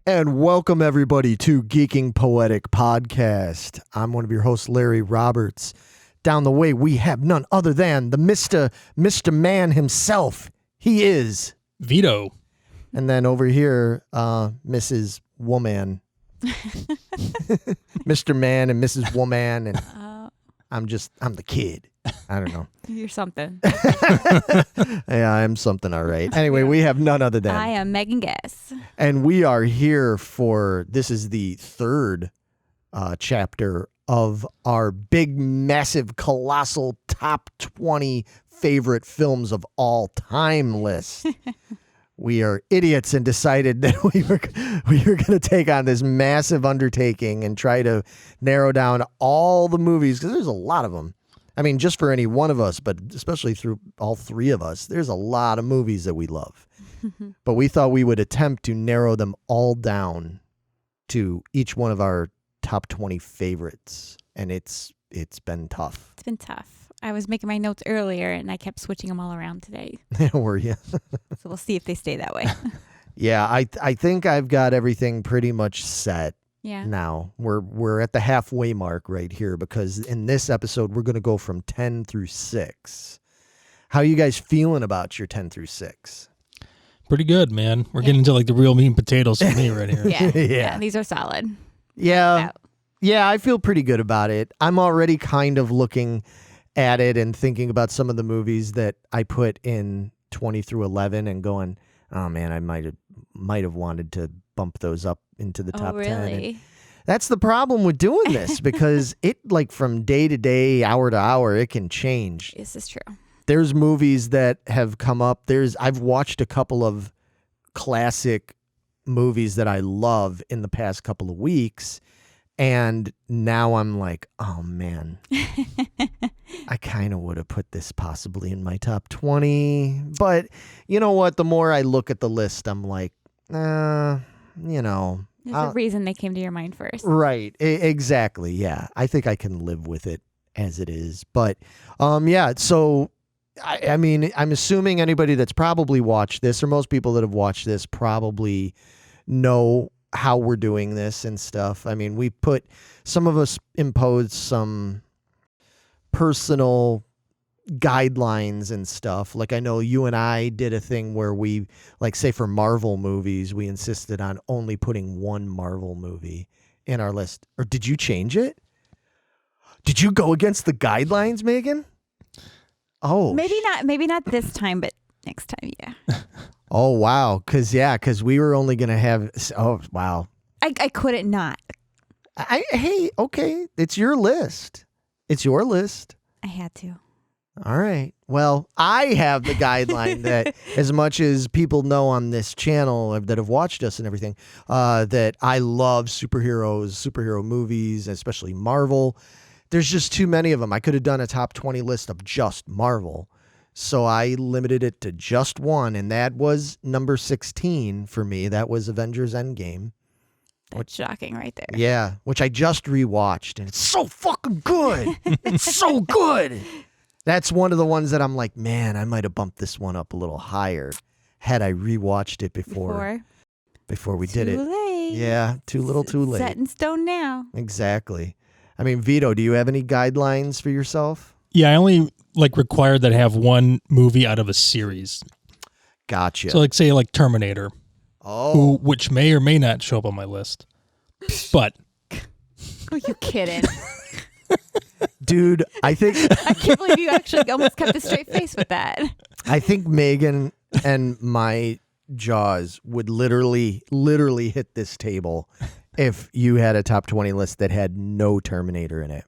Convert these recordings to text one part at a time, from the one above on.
And welcome everybody to Geeking Poetic Podcast. I'm one of your hosts, Larry Roberts. Down the way, we have none other than the Mr. Man himself. He is Vito. And then over here, Mrs. Woman. Mr. Man and Mrs. Woman. And I'm the kid. I don't know. You're something. Yeah, I'm something, all right. Anyway, we have none other than... I am Megan Guess. And we are here for... This is the third chapter of our big, massive, colossal top 20 favorite films of all time list. We are idiots and decided that we were going to take on this massive undertaking and try to narrow down all the movies, because there's a lot of them. I mean, just for any one of us, but especially through all three of us, there's a lot of movies that we love. But we thought we would attempt to narrow them all down to each one of our top 20 favorites. And it's been tough. It's been tough. I was making my notes earlier, and I kept switching them all around today. Were you? So we'll see if they stay that way. Yeah, I think I've got everything pretty much set. Yeah. Now we're at the halfway mark right here, because in this episode we're going to go from 10 through 6. How are you guys feeling about your 10 through 6? Pretty good, man. We're getting into like the real meat and potatoes for me right here. Yeah. These are solid. Yeah. Yeah, I feel pretty good about it. I'm already kind of looking at it and thinking about some of the movies that I put in 20 through 11 and going, oh man, I might have wanted to bump those up into the top 10. Really? And that's the problem with doing this, because it, like, from day to day, hour to hour, it can change. This is true. There's movies that have come up. I've watched a couple of classic movies that I love in the past couple of weeks, and now I'm like, oh man, I kind of would have put this possibly in my top 20. But you know what? The more I look at the list, I'm like, you know. There's a reason they came to your mind first. Right. Exactly. Yeah. I think I can live with it as it is. But yeah, so I mean, I'm assuming anybody that's probably watched this, or most people that have watched this, probably know how we're doing this and stuff. I mean, some of us imposed some personal guidelines and stuff. Like, I know you and I did a thing where we, like, say for Marvel movies, we insisted on only putting one Marvel movie in our list. Or did you change it? Did you go against the guidelines, Megan? Oh, maybe not this time, but next time, yeah. Oh, wow. Because we were only going to have... Oh, wow. I couldn't not. Hey, okay. It's your list. It's your list. I had to. All right. Well, I have the guideline that, as much as people know on this channel that have watched us and everything, that I love superhero movies, especially Marvel. There's just too many of them. I could have done a top 20 list of just Marvel. So I limited it to just one, and that was number 16 for me. That was Avengers Endgame. That's shocking right there. Yeah, which I just rewatched, and it's so fucking good. It's so good. That's one of the ones that I'm like, man, I might have bumped this one up a little higher had I rewatched it before we did it. Too late. Yeah, too little, too late. Set in stone now. Exactly. I mean, Vito, do you have any guidelines for yourself? Yeah, I only required that I have one movie out of a series. Gotcha. So say Terminator. Oh. Which may or may not show up on my list. But Are you kidding? Dude, I can't believe you actually almost kept a straight face with that. I think Megan and my jaws would literally hit this table if you had a top 20 list that had no Terminator in it.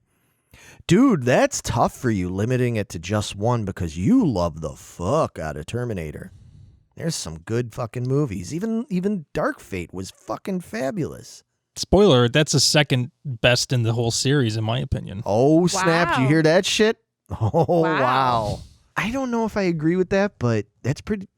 Dude, that's tough for you, limiting it to just one, because you love the fuck out of Terminator. There's some good fucking movies. Even Dark Fate was fucking fabulous. spoiler, that's the second best in the whole series, in my opinion. Oh, snap. Did you hear that shit? Oh, Wow. wow. I don't know if I agree with that, but that's pretty...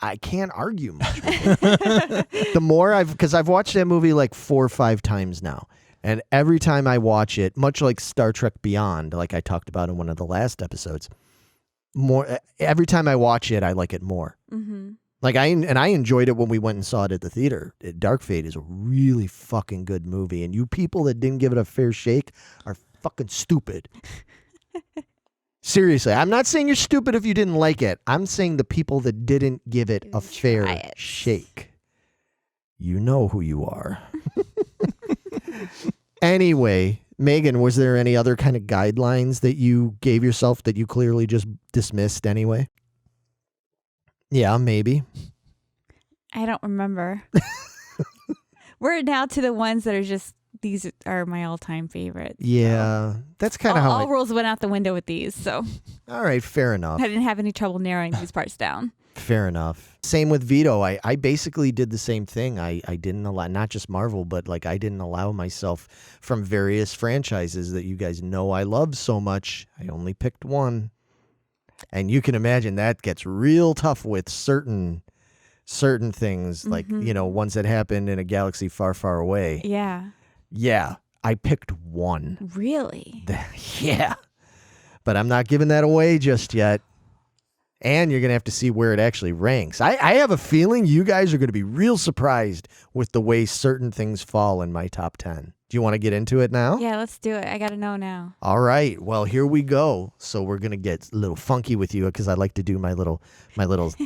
I can't argue much with it. The more because I've watched that movie like 4 or 5 times now. And every time I watch it, much like Star Trek Beyond, like I talked about in one of the last episodes, every time I watch it, I like it more. Mm-hmm. Like I enjoyed it when we went and saw it at the theater. Dark Fate is a really fucking good movie, and you people that didn't give it a fair shake are fucking stupid. Seriously, I'm not saying you're stupid if you didn't like it. I'm saying the people that didn't give it a fair shake. You know who you are. Anyway, Megan, was there any other kind of guidelines that you gave yourself that you clearly just dismissed anyway? Yeah, maybe. I don't remember. We're now to the ones that are just, these are my all-time favorites. Yeah, that's kind of how all rules went out the window with these, so. All right, fair enough. I didn't have any trouble narrowing these parts down. Fair enough. Same with Vito. I basically did the same thing. I didn't allow, not just Marvel, but like I didn't allow myself from various franchises that you guys know I love so much. I only picked one. And you can imagine that gets real tough with certain things, like, you know, ones that happen in a galaxy far, far away. Yeah. Yeah, I picked one. Really? Yeah. But I'm not giving that away just yet. And you're going to have to see where it actually ranks. I have a feeling you guys are going to be real surprised with the way certain things fall in my top 10. Do you want to get into it now? Yeah, let's do it. I got to know now. All right. Well, here we go. So we're going to get a little funky with you because I like to do my little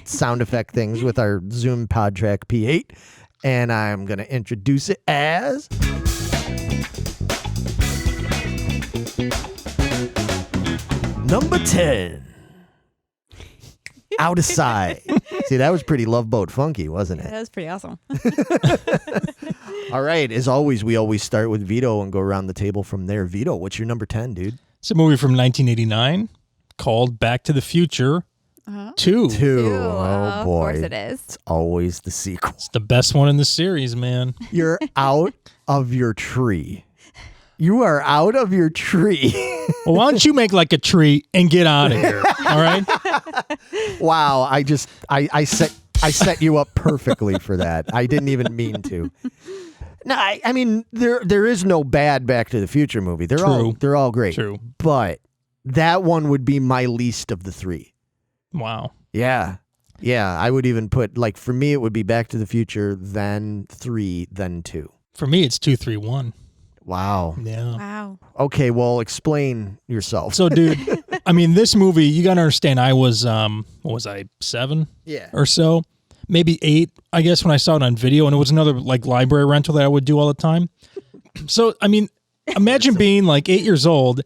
sound effect things with our Zoom PodTrack P8. And I'm going to introduce it as... Number 10. Out of sight. See, that was pretty Love Boat funky, wasn't it? That was pretty awesome. All right. As always, we always start with Vito and go around the table from there. Vito, what's your number 10, dude? It's a movie from 1989 called Back to the Future 2. Oh, boy. Of course it is. It's always the sequel. It's the best one in the series, man. You're out of your tree. You are out of your tree. Well, why don't you make like a tree and get out of here? All right. Wow. I set you up perfectly for that. I didn't even mean to. No, I mean there is no bad Back to the Future movie. They're all great. True. But that one would be my least of the three. Wow. Yeah. Yeah. I would even put, like, for me, it would be Back to the Future, then 3, then 2. For me, it's 2, 3, 1. Wow. Yeah. Wow. Okay, well, explain yourself. So, dude, I mean, this movie, you got to understand, I was, what was I, 7? Yeah. Or so? Maybe 8, I guess, when I saw it on video, and it was another, like, library rental that I would do all the time. So, I mean, imagine being, like, 8 years old,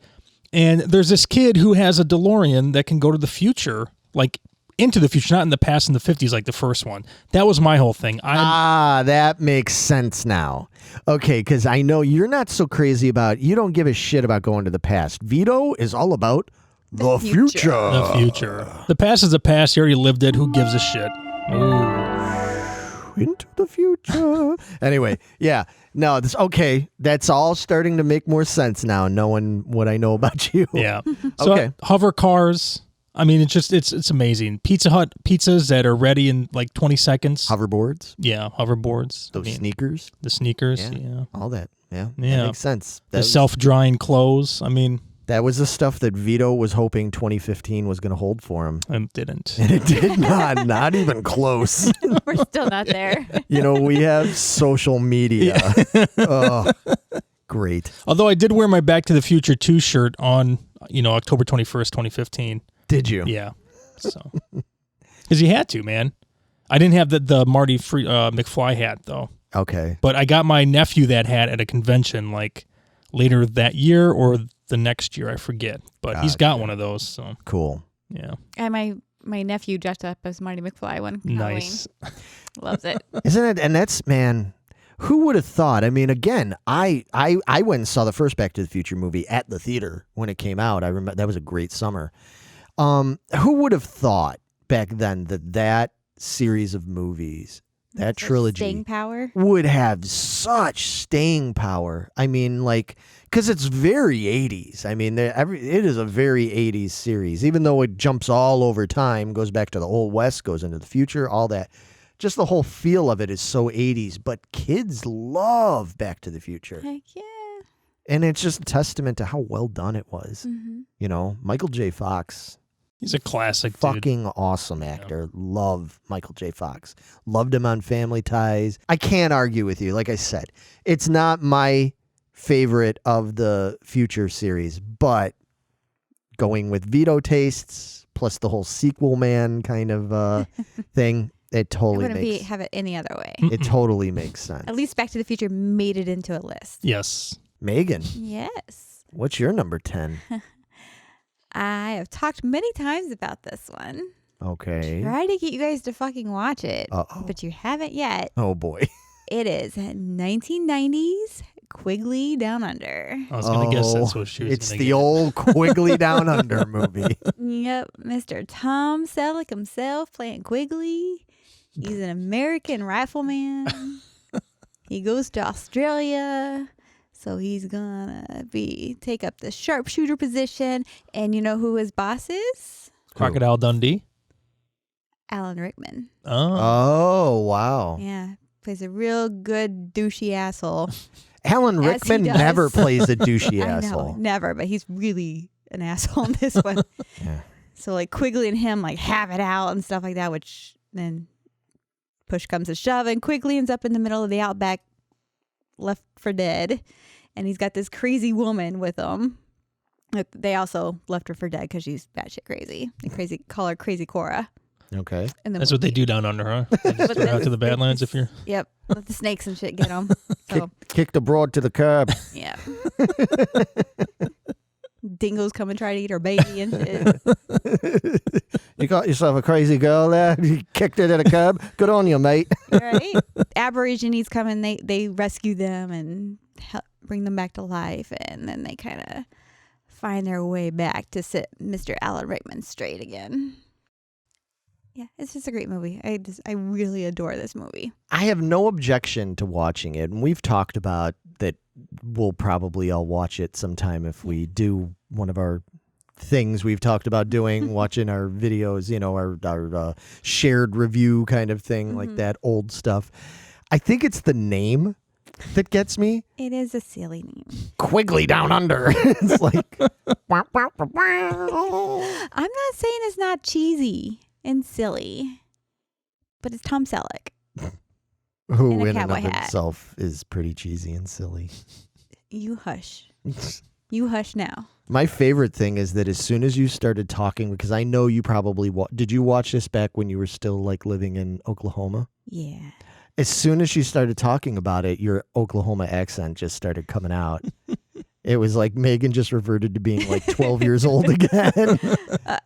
and there's this kid who has a DeLorean that can go to the future, like, into the future, not in the past in the 50s like the first one. That was my whole thing. That makes sense now. Okay, because I know you're not so crazy about, you don't give a shit about going to the past. Vito is all about the future. The future. The past is the past. You already lived it. Who gives a shit? Ooh. Into the future. Anyway, yeah. No, okay. That's all starting to make more sense now, knowing what I know about you. Yeah. So, okay. Hover cars. I mean, it's amazing. Pizza Hut pizzas that are ready in like 20 seconds. Hoverboards. Yeah, hoverboards. Those sneakers. The sneakers, yeah. All that, yeah. Yeah. That makes sense. The self-drying clothes. I mean, that was the stuff that Vito was hoping 2015 was going to hold for him. It didn't. And it did not even close. We're still not there. You know, we have social media. Yeah. Oh, great. Although I did wear my Back to the Future 2 shirt on, October 21st, 2015. Did you? Yeah. So, because you had to, man. I didn't have the Marty McFly hat though. Okay. But I got my nephew that hat at a convention like later that year or the next year, I forget. But he's got one of those. So cool. Yeah. And my nephew dressed up as Marty McFly one nice. Halloween. Loves it. Isn't it? And that's, man. Who would have thought? I mean, again, I went and saw the first Back to the Future movie at the theater when it came out. I remember that was a great summer. Who would have thought back then that series of movies, that trilogy, staying power would have such staying power? I mean, like, because it's very 80s. I mean, it is a very 80s series, even though it jumps all over time, goes back to the Old West, goes into the future, all that. Just the whole feel of it is so 80s, but kids love Back to the Future. Heck yeah. And it's just a testament to how well done it was. Mm-hmm. You know, Michael J. Fox, He's a classic dude. Fucking awesome actor. Love Michael J. Fox. Loved him on Family Ties. I can't argue with you. Like I said, it's not my favorite of the Future series, but going with Vito tastes plus the whole sequel man kind of thing, it totally have it any other way. it totally makes sense. At least Back to the Future made it into a list. Yes. Megan, Yes. what's your number 10? I have talked many times about this one. Okay. Try to get you guys to fucking watch it, Uh-oh. but you haven't yet. Oh boy. It is 1990s Quigley Down Under. I was going to guess that's what she was It's gonna the get. old Quigley Down Under movie. Yep, Mr. Tom Selleck himself playing Quigley. He's an American rifleman. He goes to Australia, so he's gonna take up the sharpshooter position. And you know who his boss is? Crocodile Dundee. Alan Rickman. Oh. Oh, wow. Yeah, plays a real good douchey asshole. Alan As he Rickman does. never plays a douchey I know, asshole. never, but he's really an asshole in this one. Yeah. So like Quigley and him like have it out and stuff like that, which then push comes to shove, and Quigley ends up in the middle of the outback, left for dead, and he's got this crazy woman with him. They also left her for dead because she's batshit crazy. They call her Crazy Cora. Okay. That's what they do down under, huh? They just throw out to the Badlands if you're... Yep, let the snakes and shit get them. So Kick the broad to the curb. yeah. Dingoes come and try to eat her baby and shit. You got yourself a crazy girl there. You kicked her to the curb. Good on you, mate. Right? Aborigines come and they rescue them and bring them back to life, and then they kind of find their way back to set Mr. Alan Rickman straight again. Yeah, it's just a great movie. I really adore this movie. I have no objection to watching it, and we've talked about that. We'll probably all watch it sometime if we do one of our things we've talked about doing, watching our videos, you know, our shared review kind of thing, like that old stuff. I think it's the name that gets me. It is a silly name. Quigley Down Under. It's like, I'm not saying it's not cheesy and silly, but it's Tom Selleck. who In a in and of cowboy hat. himself is pretty cheesy and silly. You hush. You hush now. My favorite thing is that as soon as you started talking, because I know you probably did you watch this back when you were still like living in Oklahoma? Yeah. As soon as you started talking about it, your Oklahoma accent just started coming out. It was like Megan just reverted to being like 12 years old again.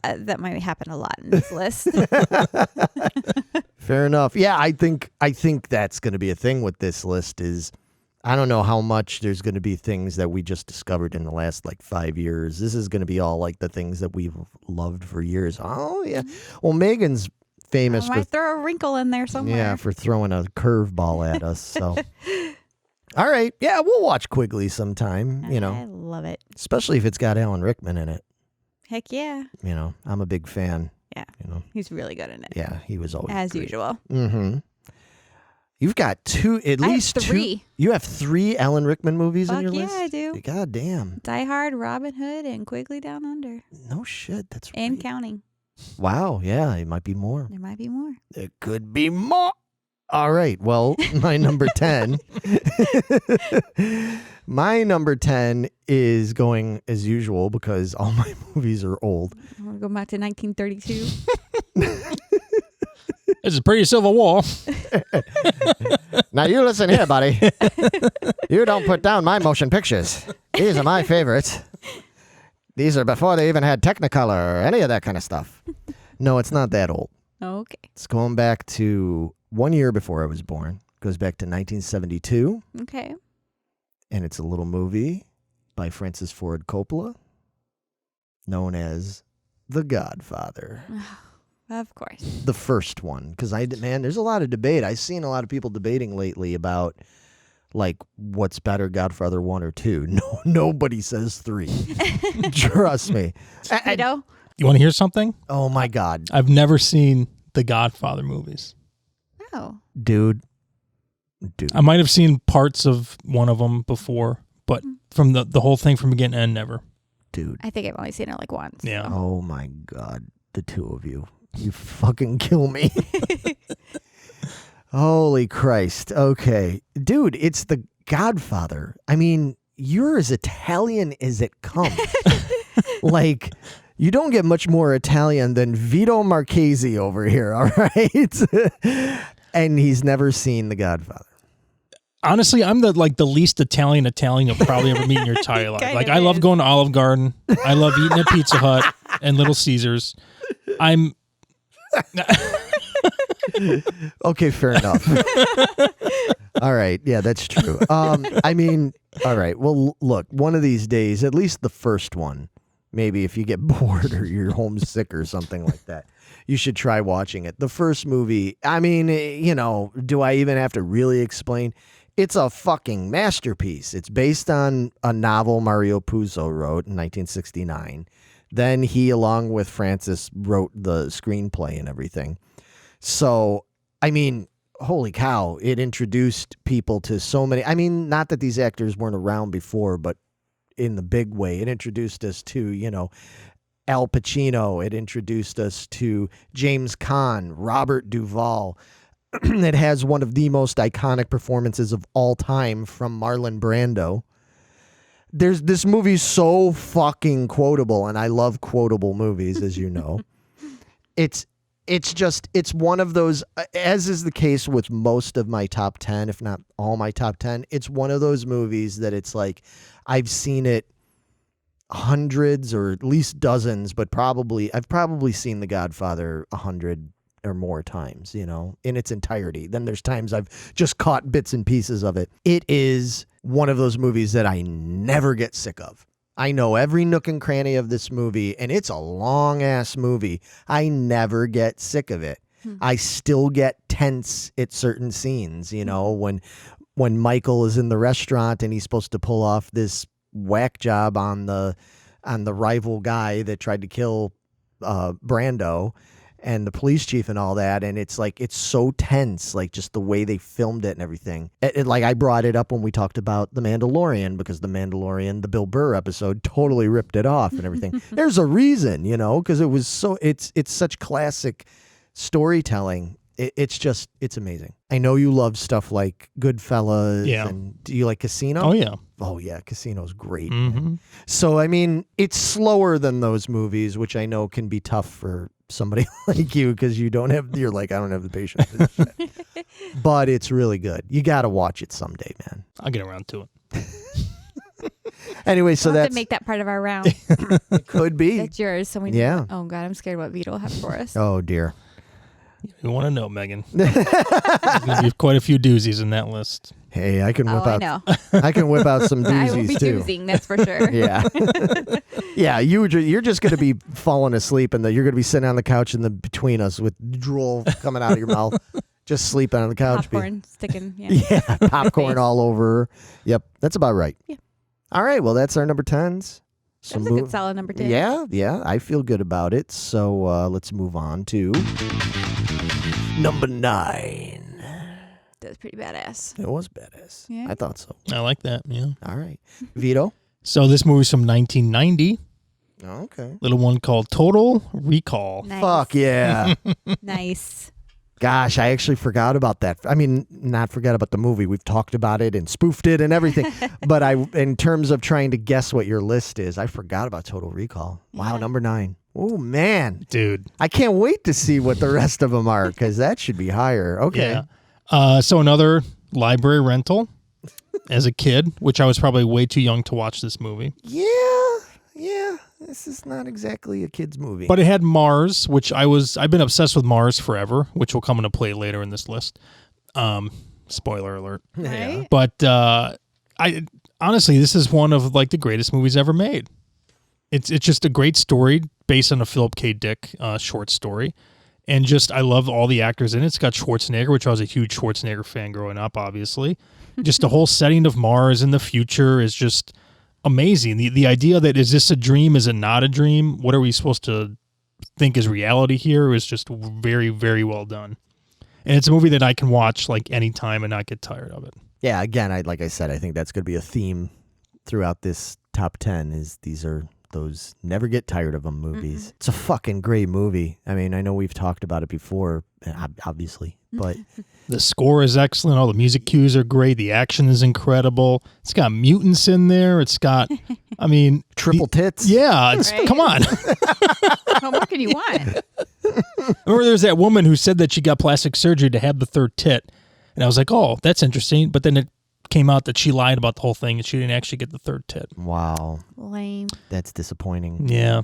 That might happen a lot in this list. Fair enough. Yeah, I think that's going to be a thing with this list is I don't know how much there's going to be things that we just discovered in the last like 5 years. This is going to be all like the things that we've loved for years. Oh, yeah. Well, Megan's famous I might throw a wrinkle in there somewhere. Yeah, for throwing a curveball at us. So, all right. Yeah, we'll watch Quigley sometime, you I know, love it. especially if it's got Alan Rickman in it. Heck yeah. You know, I'm a big fan. Yeah. You know, He's really good in it. yeah, he was always As great. usual. Mm-hmm. You've got at I have least 3. two. You have 3 Alan Rickman movies Fuck on your yeah, list? I do. God damn. Die Hard, Robin Hood, and Quigley Down Under. No shit. That's And right. counting. Wow. Yeah, it might be more. There might be more. It could be more. All right. Well, my number 10. My number 10 is going as usual because all my movies are old. We're going back to 1932. It's a pretty Civil War. Now you listen here, buddy. You don't put down my motion pictures. These are my favorites. These are before they even had Technicolor or any of that kind of stuff. No, it's not that old. Okay. It's going back to 1 year before I was born. Goes back to 1972. Okay. And it's a little movie by Francis Ford Coppola known as The Godfather. Of course. The first one. Because, there's a lot of debate. I've seen a lot of people debating lately about, like, what's better, Godfather 1 or 2. No, nobody says 3. Trust me. Vito? You want to hear something? Oh, my God. I've never seen the Godfather movies. Oh. Dude. I might have seen parts of one of them before, but from the whole thing from beginning to end, never. Dude. I think I've only seen it like once. Yeah. Oh, my God. the two of you. You fucking kill me. Holy Christ. Okay. Dude, it's The Godfather. I mean, you're as Italian as it comes. Like, you don't get much more Italian than Vito Marchese over here, all right? And he's never seen The Godfather. Honestly, I'm the least Italian you'll probably ever meet in your entire life. Kind Like, of I love is. going to Olive Garden. I love eating at Pizza Hut and Little Caesars. I'm Okay, fair enough. All right. Yeah, that's true. I mean, all right. Well, look, one of these days, at least the first one, maybe if you get bored or you're homesick or something like that, you should try watching it. The first movie, I mean, you know, do I even have to really explain? It's a fucking masterpiece. It's based on a novel Mario Puzo wrote in 1969. Then he, along with Francis, wrote the screenplay and everything. So, I mean, holy cow, it introduced people to so many. I mean, not that these actors weren't around before, but in the big way, it introduced us to, you know, Al Pacino. It introduced us to James Caan, Robert Duvall. It has one of the most iconic performances of all time from Marlon Brando. This movie's so fucking quotable, and I love quotable movies, as you know. It's one of those, as is the case with most of my top 10, if not all my top 10, it's one of those movies that it's like, I've seen it hundreds or at least dozens, but I've probably seen The Godfather 100 or more times, you know, in its entirety. Then there's times I've just caught bits and pieces of it. It is one of those movies that I never get sick of. I know every nook and cranny of this movie, and it's a long-ass movie. I never get sick of it. I still get tense at certain scenes, you know, when Michael is in the restaurant and he's supposed to pull off this whack job on the rival guy that tried to kill Brando and the police chief and all that, and it's like, it's so tense, like just the way they filmed it and everything. Like, I brought it up when we talked about The Mandalorian, because The Mandalorian, the Bill Burr episode, totally ripped it off and everything. There's a reason, you know, because it was so, it's such classic storytelling. It's amazing. I know you love stuff like Goodfellas. Yeah. And do you like Casino? oh yeah. Oh yeah, Casino's great. Mm-hmm. So, I mean, it's slower than those movies, which I know can be tough for somebody like you, because you're like, I don't have the patience for this shit. But it's really good. You got to watch it someday, man. I'll get around to it. Anyway, so We'll have that's to make that part of our round. could be. That's yours. So we Yeah. Oh God, I'm scared what Vito will have for us. Oh dear. You want to know, Megan? There's going to be quite a few doozies in that list. Hey, I can whip I out. know. I can whip out some I will be doozies too. doozing, that's for sure. Yeah. Yeah, you're just going to be falling asleep, and you're going to be sitting on the couch between us with drool coming out of your mouth, just sleeping on the couch. Popcorn sticking. Yeah. Yeah, popcorn all over. Yep, that's about right. Yeah. All right, well, that's our number 10s. That was a good solid number 10. Yeah, I feel good about it. So let's move on to number 9. That's pretty badass. It was badass. Yeah. I thought so. I like that, yeah. All right. Vito? So this movie's from 1990. Okay. Little one called Total Recall. Nice. Fuck yeah. Nice. Gosh, I actually forgot about that. I mean, not forgot about the movie. We've talked about it and spoofed it and everything. But in terms of trying to guess what your list is, I forgot about Total Recall. Wow, Yeah. number 9. Oh, man. Dude. I can't wait to see what the rest of them are, because that should be higher. Okay. Yeah. So another library rental as a kid, which I was probably way too young to watch this movie. Yeah. This is not exactly a kid's movie. But it had Mars, which I've been obsessed with Mars forever, which will come into play later in this list. Spoiler alert. Right? But I honestly, this is one of like the greatest movies ever made. It's just a great story based on a Philip K. Dick short story. And just, I love all the actors in it. It's got Schwarzenegger, which I was a huge Schwarzenegger fan growing up, obviously. Just the whole setting of Mars in the future is just amazing. The idea that, is this a dream? Is it not a dream? What are we supposed to think is reality here is just very, very well done. And it's a movie that I can watch like anytime and not get tired of it. Yeah, again, like I said, I think that's going to be a theme throughout this top 10 is these are those never get tired of them movies. It's a fucking great movie. I mean, I know we've talked about it before, obviously, but The score is excellent. All the music cues are great. The action is incredible. It's got mutants in there. It's got, I mean, triple tits. Yeah, Right. come on. What more can you want? Remember, there's that woman who said that she got plastic surgery to have the third tit, and I was like, oh, that's interesting. But then it came out that she lied about the whole thing and she didn't actually get the third tit. Wow. Lame. That's disappointing. Yeah.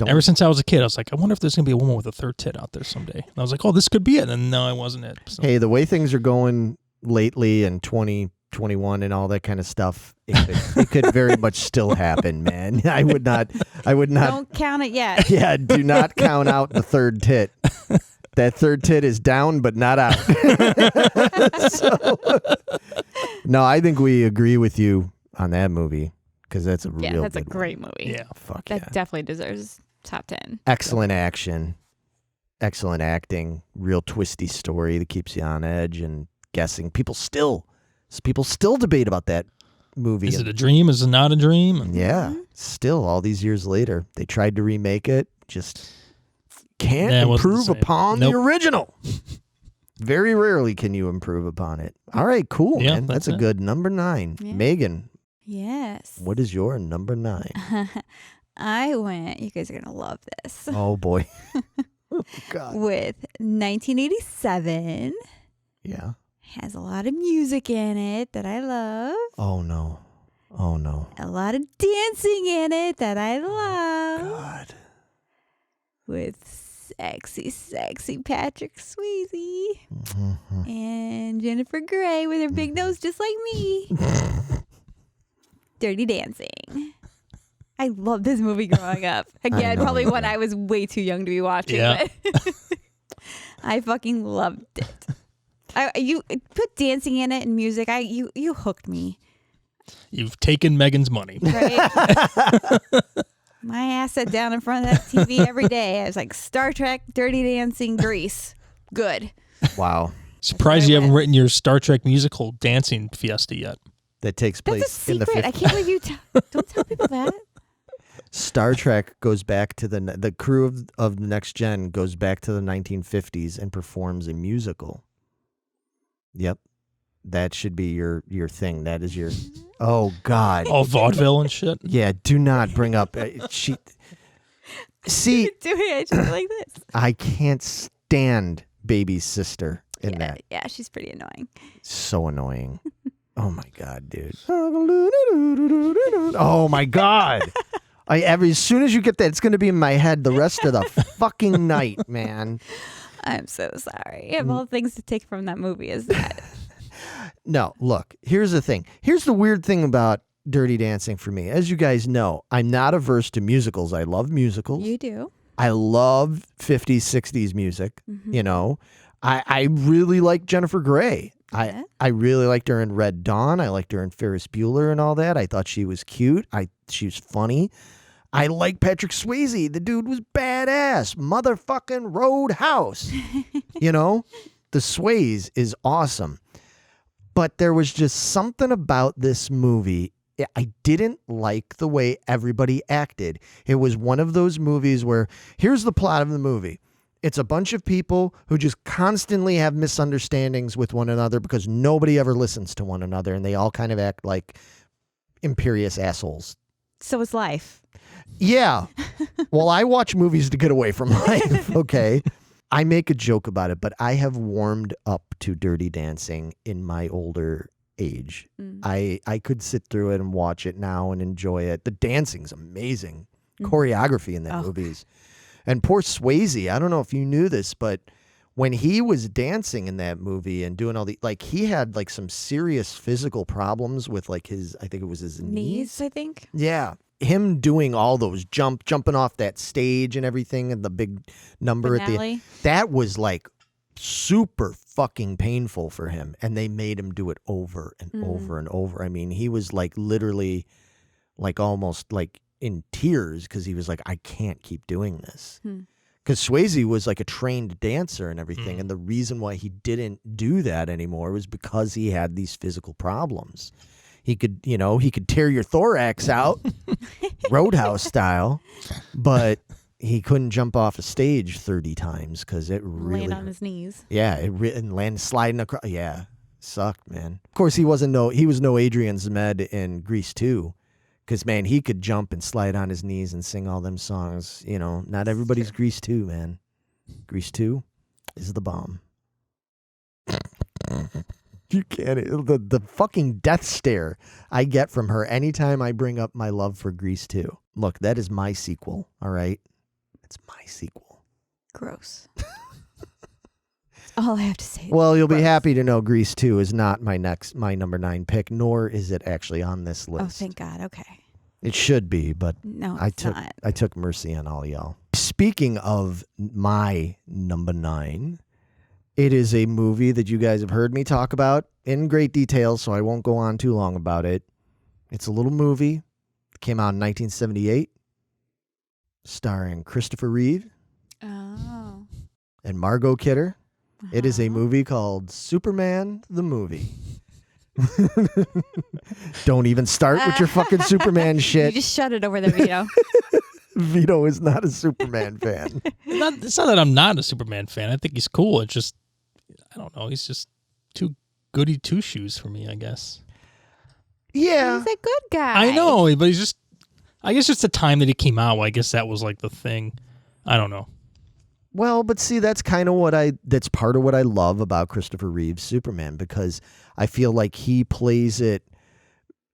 Ever since I was a kid, I was like, I wonder if there's going to be a woman with a third tit out there someday. And I was like, oh, this could be it. And no, it wasn't it. So. Hey, the way things are going lately in 2021 and all that kind of stuff, it could very much still happen, man. I would not. Don't count it yet. Yeah, do not count out the third tit. That third tit is down, but not out. No, I think we agree with you on that movie because that's a real that's a good great movie. Yeah. Fuck That yeah. definitely deserves top 10. Excellent action, excellent acting, real twisty story that keeps you on edge and guessing. People still debate about that movie. Is it a dream? Is it not a dream? Yeah, still all these years later, they tried to remake it, just can't Nah, it wasn't the improve same. upon Nope. the original. Very rarely can you improve upon it. All right, cool, Yeah, man. That's a it. good number 9. Yeah. Megan, Yes. what is your number 9? I went, you guys are going to love this, Oh, boy. Oh, God. with 1987. Yeah. Has a lot of music in it that I love. Oh, no. Oh, no. A lot of dancing in it that I love. God. With sexy Patrick Swayze Mhm. and Jennifer Grey with her big nose just like me. Dirty Dancing. I loved this movie growing up. Again, know probably you when did. I was way too young to be watching, Yeah. but I fucking loved it. You put dancing in it and music. You hooked me. You've taken Megan's money. Right? My ass sat down in front of that TV every day. I was like, Star Trek, Dirty Dancing, Grease. Good. Wow. Surprised you haven't written your Star Trek musical dancing fiesta yet. That takes That's a place in the secret. 50s. I can't believe you don't tell people that. Star Trek goes back to the crew of the Next Gen goes back to the 1950s and performs a musical. Yep. That should be your thing. That is your. Oh God. All vaudeville and shit. Yeah. Do not bring up. See, Doing it just like this. I can't stand Baby's sister in that. Yeah, she's pretty annoying. So annoying. Oh my God, dude. Oh my God. As soon as you get that, it's going to be in my head the rest of the fucking night, man. I'm so sorry. Of all things to take from that movie is that. No, look, here's the thing. Here's the weird thing about Dirty Dancing for me. As you guys know, I'm not averse to musicals. I love musicals. You do. I love 50s, 60s music. Mm-hmm. You know, I really like Jennifer Grey. Yeah. I really liked her in Red Dawn. I liked her in Ferris Bueller and all that. I thought she was cute. She was funny. I like Patrick Swayze. The dude was badass. Motherfucking Roadhouse. You know, the Swayze is awesome. But there was just something about this movie. I didn't like the way everybody acted. It was one of those movies where here's the plot of the movie. It's a bunch of people who just constantly have misunderstandings with one another because nobody ever listens to one another and they all kind of act like imperious assholes. So is life. Yeah. Well, I watch movies to get away from life, okay? I make a joke about it, but I have warmed up to Dirty Dancing in my older age. I could sit through it and watch it now and enjoy it. The dancing's amazing. Choreography in that movie's. And poor Swayze, I don't know if you knew this, but when he was dancing in that movie and doing all the, like, he had like some serious physical problems with like his, I think it was his knees. I think. Yeah. Him doing all those jumping off that stage and everything and the big number at Finale. the that was like super fucking painful for him. And they made him do it over and over and over. I mean, he was like literally like almost like in tears because he was like, I can't keep doing this. Because Swayze was like a trained dancer and everything. And the reason why he didn't do that anymore was because he had these physical problems. He could, he could tear your thorax out, Roadhouse style, but he couldn't jump off a stage 30 times because it really Land on his knees. Yeah, and land sliding across. Yeah, sucked, man. Of course, he was no Adrian Zmed in Grease 2, because man, he could jump and slide on his knees and sing all them songs. Not everybody's Grease 2, man. Grease 2 is the bomb. You can't. The fucking death stare I get from her anytime I bring up my love for Grease 2. Look, that is my sequel. All right, it's my sequel. Gross. All I have to say. Well, you'll be happy to know Grease 2 is not my number 9 pick, nor is it actually on this list. Oh, thank God. Okay. It should be, but No, I it's not. took mercy on all y'all. Speaking of my number 9, it is a movie that you guys have heard me talk about in great detail, so I won't go on too long about it. It's a little movie. It came out in 1978, starring Christopher Reeve Oh. and Margot Kidder. It is a Uh-huh. movie called Superman the Movie. Don't even start with your fucking Superman You shit. just shut it over there, Vito. Vito is not a Superman fan. It's not that I'm not a Superman fan. I think he's cool. It's just, I don't know. He's just too goody two shoes for me, I guess. Yeah. He's a good guy. I know, but he's just, I guess just the time that he came out. I guess that was like the thing. I don't know. Well, but see, that's kind of that's part of what I love about Christopher Reeve's Superman, because I feel like he plays it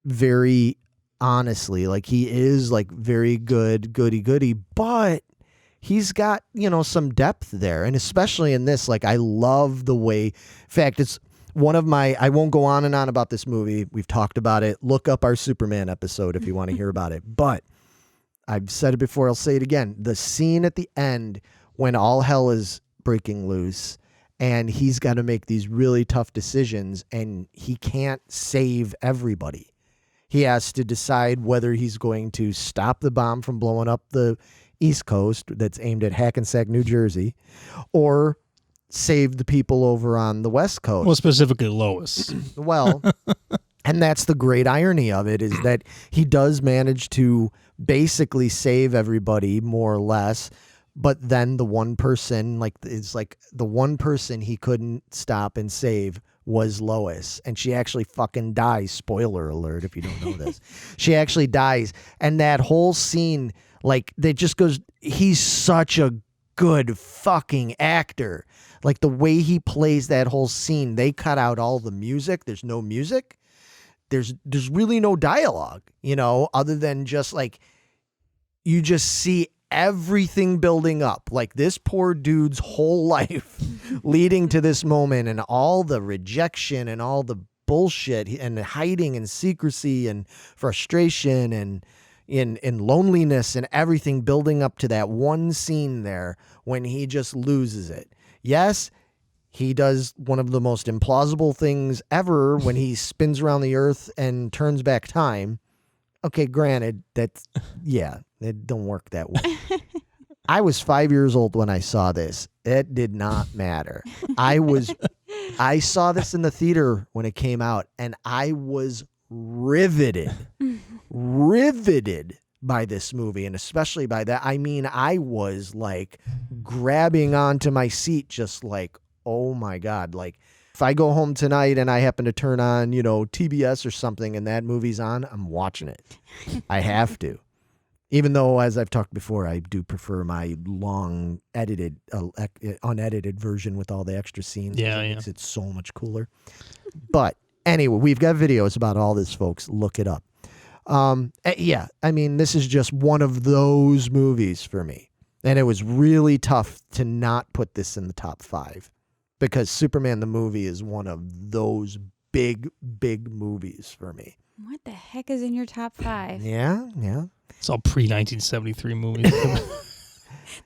very honestly. Like, he is like very goody, but he's got, some depth there. And especially in this, like, I love the way, in fact, it's one of my, I won't go on and on about this movie. We've talked about it. Look up our Superman episode if you want to hear about it. But I've said it before, I'll say it again. The scene at the end when all hell is breaking loose and he's got to make these really tough decisions and he can't save everybody. He has to decide whether he's going to stop the bomb from blowing up the East Coast that's aimed at Hackensack, New Jersey, or save the people over on the West Coast. Well, specifically Lois. Well, and that's the great irony of it, is that he does manage to basically save everybody more or less. But then the one person, the one person he couldn't stop and save was Lois. And she actually fucking dies. Spoiler alert, if you don't know this. She actually dies. And that whole scene, like, they just goes, he's such a good fucking actor. Like, the way he plays that whole scene, they cut out all the music. There's no music. There's really no dialogue, other than just like, you just see everything building up, like this poor dude's whole life leading to this moment, and all the rejection and all the bullshit and the hiding and secrecy and frustration and in loneliness and everything building up to that one scene there when he just loses it. Yes, he does one of the most implausible things ever when he spins around the earth and turns back time. Okay, granted, it don't work that way. I was 5 years old when I saw this. It did not matter. I saw this in the theater when it came out, and I was riveted by this movie, and especially by that. I mean, I was like grabbing onto my seat, just like, oh my God. Like, if I go home tonight and I happen to turn on, TBS or something and that movie's on, I'm watching it. I have to. Even though, as I've talked before, I do prefer my long unedited version with all the extra scenes. Yeah, it makes it so much cooler. But anyway, we've got videos about all this, folks. Look it up. Yeah, I mean, this is just one of those movies for me. And it was really tough to not put this in the top 5, because Superman the movie is one of those big movies for me. What the heck is in your top 5? Yeah. It's all pre-1973 movies.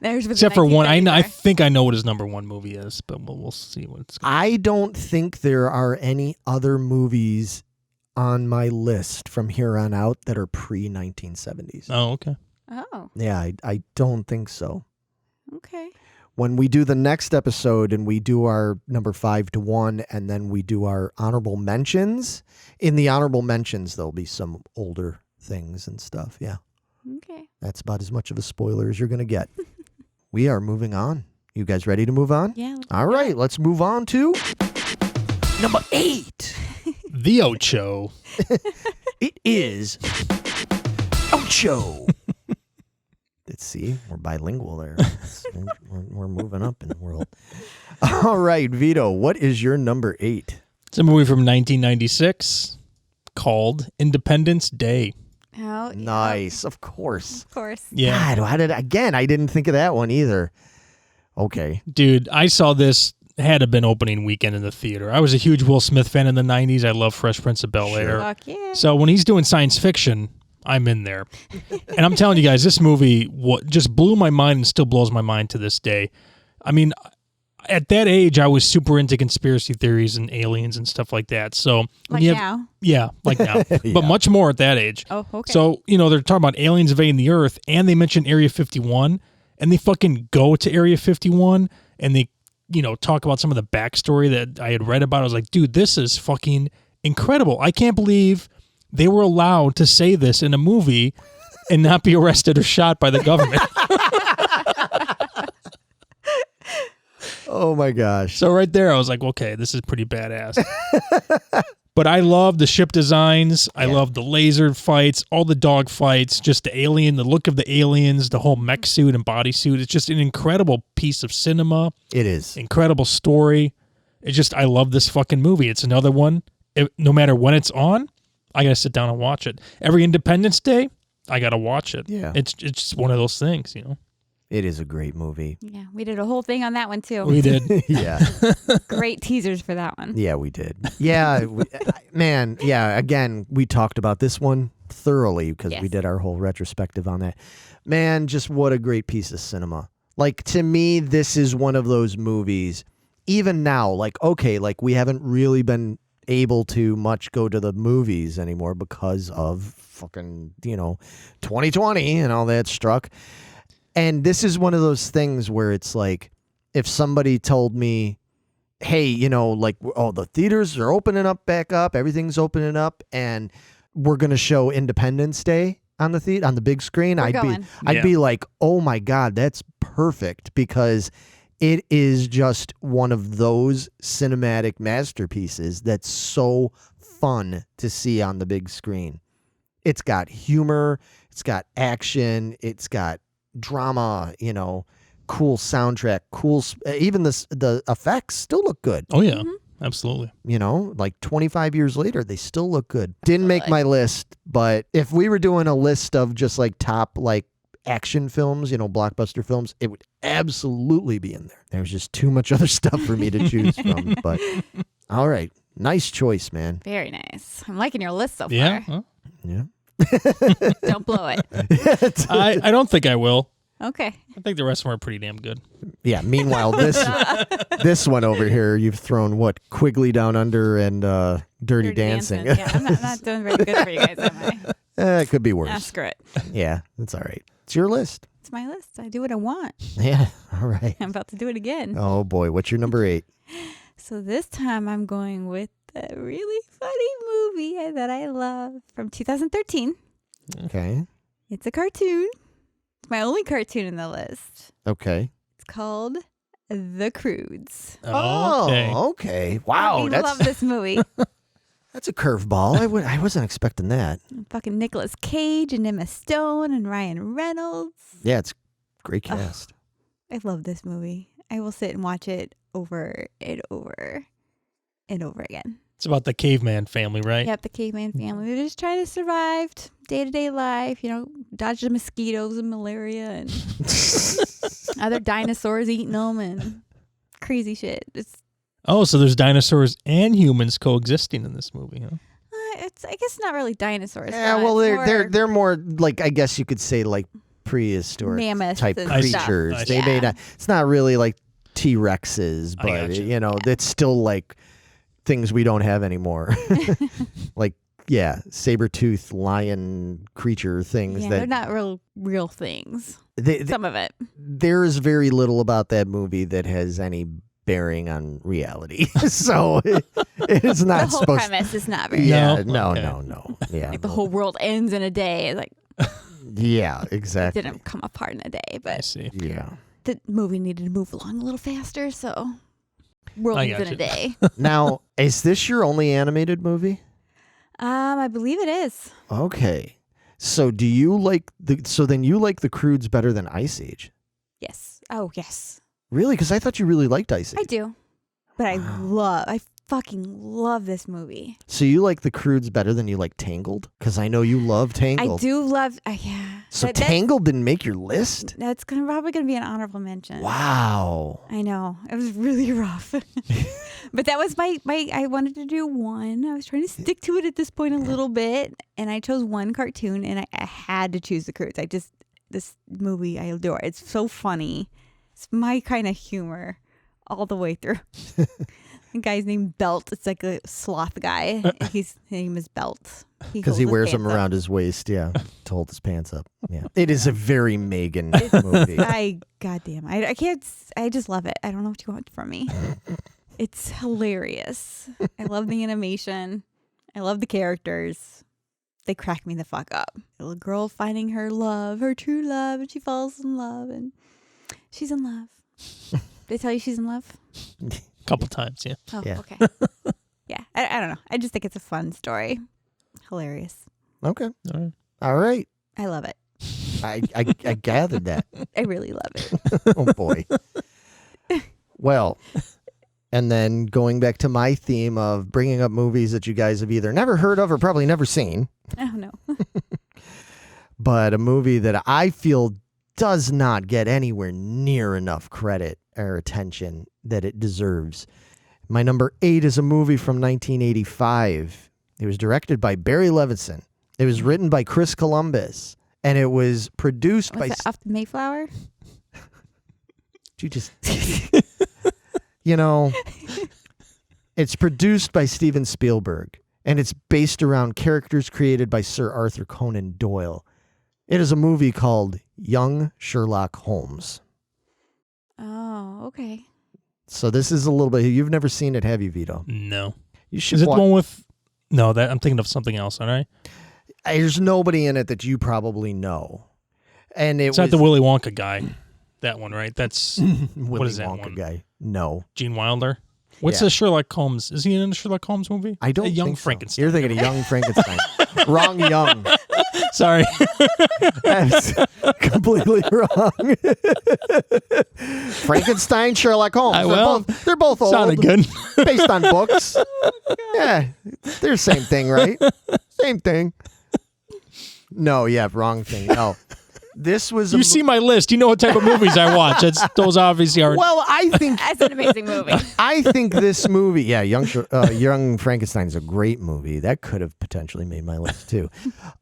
There's Except for one. I think I know what his number 1 movie is, but we'll see what it's going to be. I don't think there are any other movies on my list from here on out that are pre-1970s. Oh, okay. Oh, Yeah, I don't think so. okay. when we do the next episode and we do our number 5 to 1, and then we do our honorable mentions, in the honorable mentions, there'll be some older things and stuff. Yeah. Okay. That's about as much of a spoiler as you're going to get. We are moving on. You guys ready to move on? Yeah. All right, let's move on to number 8. The Ocho. It is Ocho. Let's see, we're bilingual there. We're moving up in the world. All right, Vito, what is your number 8? It's a movie from 1996 called Independence Day. Oh, yeah. Nice, of course. Of course. Yeah. God, I didn't think of that one either. Okay. Dude, I saw this, had to been opening weekend in the theater. I was a huge Will Smith fan in the 90s. I love Fresh Prince of Bel-Air. Fuck yeah. So when he's doing science fiction, I'm in there. And I'm telling you guys, this movie just blew my mind and still blows my mind to this day. I mean, at that age, I was super into conspiracy theories and aliens and stuff like that. So Like now? Yeah, like now. Yeah. But much more at that age. Oh, okay. So, they're talking about aliens invading the Earth, and they mention Area 51, and they fucking go to Area 51, and they, talk about some of the backstory that I had read about. I was like, dude, this is fucking incredible. I can't believe they were allowed to say this in a movie and not be arrested or shot by the government. Oh my gosh. So right there, I was like, okay, this is pretty badass. But I love the ship designs. I love the laser fights, all the dog fights, just the alien, the look of the aliens, the whole mech suit and bodysuit. It's just an incredible piece of cinema. It is. Incredible story. It's just, I love this fucking movie. It's another one. No matter when it's on, I got to sit down and watch it. Every Independence Day, I got to watch it. Yeah. It's just one of those things, It is a great movie. Yeah, we did a whole thing on that one too. We did. Yeah. Great teasers for that one. Yeah, we did. Yeah, man. Yeah, again, we talked about this one thoroughly because we Yes. did our whole retrospective on that. Man, just what a great piece of cinema. Like, to me, this is one of those movies, even now, like, okay, like we haven't really been able to much go to the movies anymore because of fucking, 2020 and all that struck. And this is one of those things where it's like, if somebody told me, hey, the theaters are opening up back up, everything's opening up, and we're going to show Independence Day on the big screen, I'd be like, oh my God, that's perfect, because it is just one of those cinematic masterpieces that's so fun to see on the big screen. It's got humor, it's got action, it's got drama, cool soundtrack, even the effects still look good. Oh, yeah. Absolutely. Like 25 years later, they still look good. Didn't make my list, but if we were doing a list of just like top like action films, blockbuster films, it would absolutely be in there. There's just too much other stuff for me to choose from. But all right, nice choice, man. Very nice. I'm liking your list so far. Yeah. Huh? Yeah. Don't blow it. I don't think I will. Okay. I think the rest of them are pretty damn good. Yeah. Meanwhile, this one over here, you've thrown what? Quigley Down Under and Dirty Dancing. Yeah, I'm not doing very good for you guys, am I? It could be worse. Ah, screw it. Yeah, it's all right. It's your list. It's my list. I do what I want. Yeah. All right. I'm about to do it again. Oh boy, what's your number 8? So this time I'm going with a really funny movie that I love from 2013. Okay. It's a cartoon. It's my only cartoon in the list. Okay. It's called The Croods. Okay. Oh, okay. Wow, I love this movie. that's a curveball. I wasn't expecting that. Fucking Nicolas Cage and Emma Stone and Ryan Reynolds. Yeah, it's great cast. I love this movie. I will sit and watch it over and over and over again. It's about the caveman family, right? Yep, the caveman family. They're just trying to survive day-to-day life, dodge the mosquitoes and malaria and other dinosaurs eating them and crazy shit. So there's dinosaurs and humans coexisting in this movie, huh? It's I guess not really dinosaurs. Yeah, but well, more they're more like, I guess you could say like prehistoric mammoths type and creatures. stuff. They may Yeah. not. It's not really like T-Rexes, but gotcha. it's still like things we don't have anymore, like saber-toothed lion creature things Yeah, that they're not real things. Some of it. There is very little about that movie that has any bearing on reality. So it's The not whole supposed premise is not very. Yeah, No? no. Yeah. Like the whole world ends in a day. Like Yeah, it exactly. didn't come apart in a day, I but see. Yeah. the movie needed to move along a little faster, so world I ends in a gotcha. day. Now, is this your only animated movie? I believe it is. Okay. So do you like then you like the Croods better than Ice Age? Yes. Oh, yes. Really? Because I thought you really liked Ice Age. I do. But I fucking love this movie. So you like the Croods better than you like Tangled? Because I know you love Tangled. I do love, yeah. So That's- Tangled didn't make your list? That's probably going to be an honorable mention. Wow. I know. It was really rough. But that was my I wanted to do one. I was trying to stick to it at this point a little bit. And I chose one cartoon and I had to choose the Croods. This movie I adore. It's so funny. It's my kind of humor all the way through. The guy's named Belt. It's like a sloth guy. His name is Belt. Because he holds his wears them pants up. around his waist, to hold his pants up. Yeah. It is a very Megan movie. Goddamn. I can't. I just love it. I don't know what you want from me. It's hilarious. I love the animation. I love the characters. They crack me the fuck up. A little girl finding her love, her true love, and she falls in love, and she's in love. Did they tell you she's in love? Couple times, yeah. Oh, Yeah. okay. Yeah, I don't know. I just think it's a fun story. Hilarious. Okay. All right. All right. I love it. I gathered that. I really love it. Oh, boy. Well, and then going back to my theme of bringing up movies that you guys have either never heard of or probably never seen, Oh, no. but a movie that I feel does not get anywhere near enough credit or attention that it deserves. My number 8 is a movie from 1985. It was directed by Barry Levinson. It was written by Chris Columbus, and it was produced Was by... that off the Mayflower? You just... It's produced by Steven Spielberg, and it's based around characters created by Sir Arthur Conan Doyle. It is a movie called Young Sherlock Holmes. Oh, okay. So this is a little bit... You've never seen it, have you, Vito? No. You should Is it the watch... one with... No, that I'm thinking of something else, all right? There's nobody in it that you probably know. And it It's was... not the Willy Wonka guy. That one, right? That's Willy is that Wonka one? guy. No. Gene Wilder. What's Yeah. the Sherlock Holmes? Is he in a Sherlock Holmes movie? I don't A Young think so. Frankenstein. You're thinking of Young Frankenstein. Wrong Young. Sorry. That's completely wrong. Frankenstein, Sherlock Holmes. They're both old. Sounded good. Based on books. Yeah. They're the same thing, right? Same thing. No, yeah, wrong thing. No. This was You see my list. You know what type of movies I watch. Those obviously are... Well, I think That's an amazing movie. I think this movie, Young Frankenstein is a great movie. That could have potentially made my list too.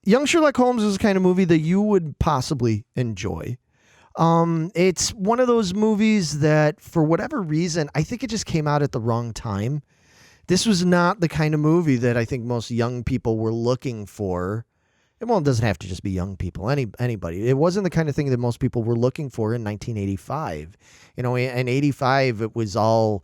Young Sherlock Holmes is the kind of movie that you would possibly enjoy. It's one of those movies that, for whatever reason, I think it just came out at the wrong time. This was not the kind of movie that I think most young people were looking for. Well, it doesn't have to just be young people, anybody. It wasn't the kind of thing that most people were looking for in 1985. In 85, it was all,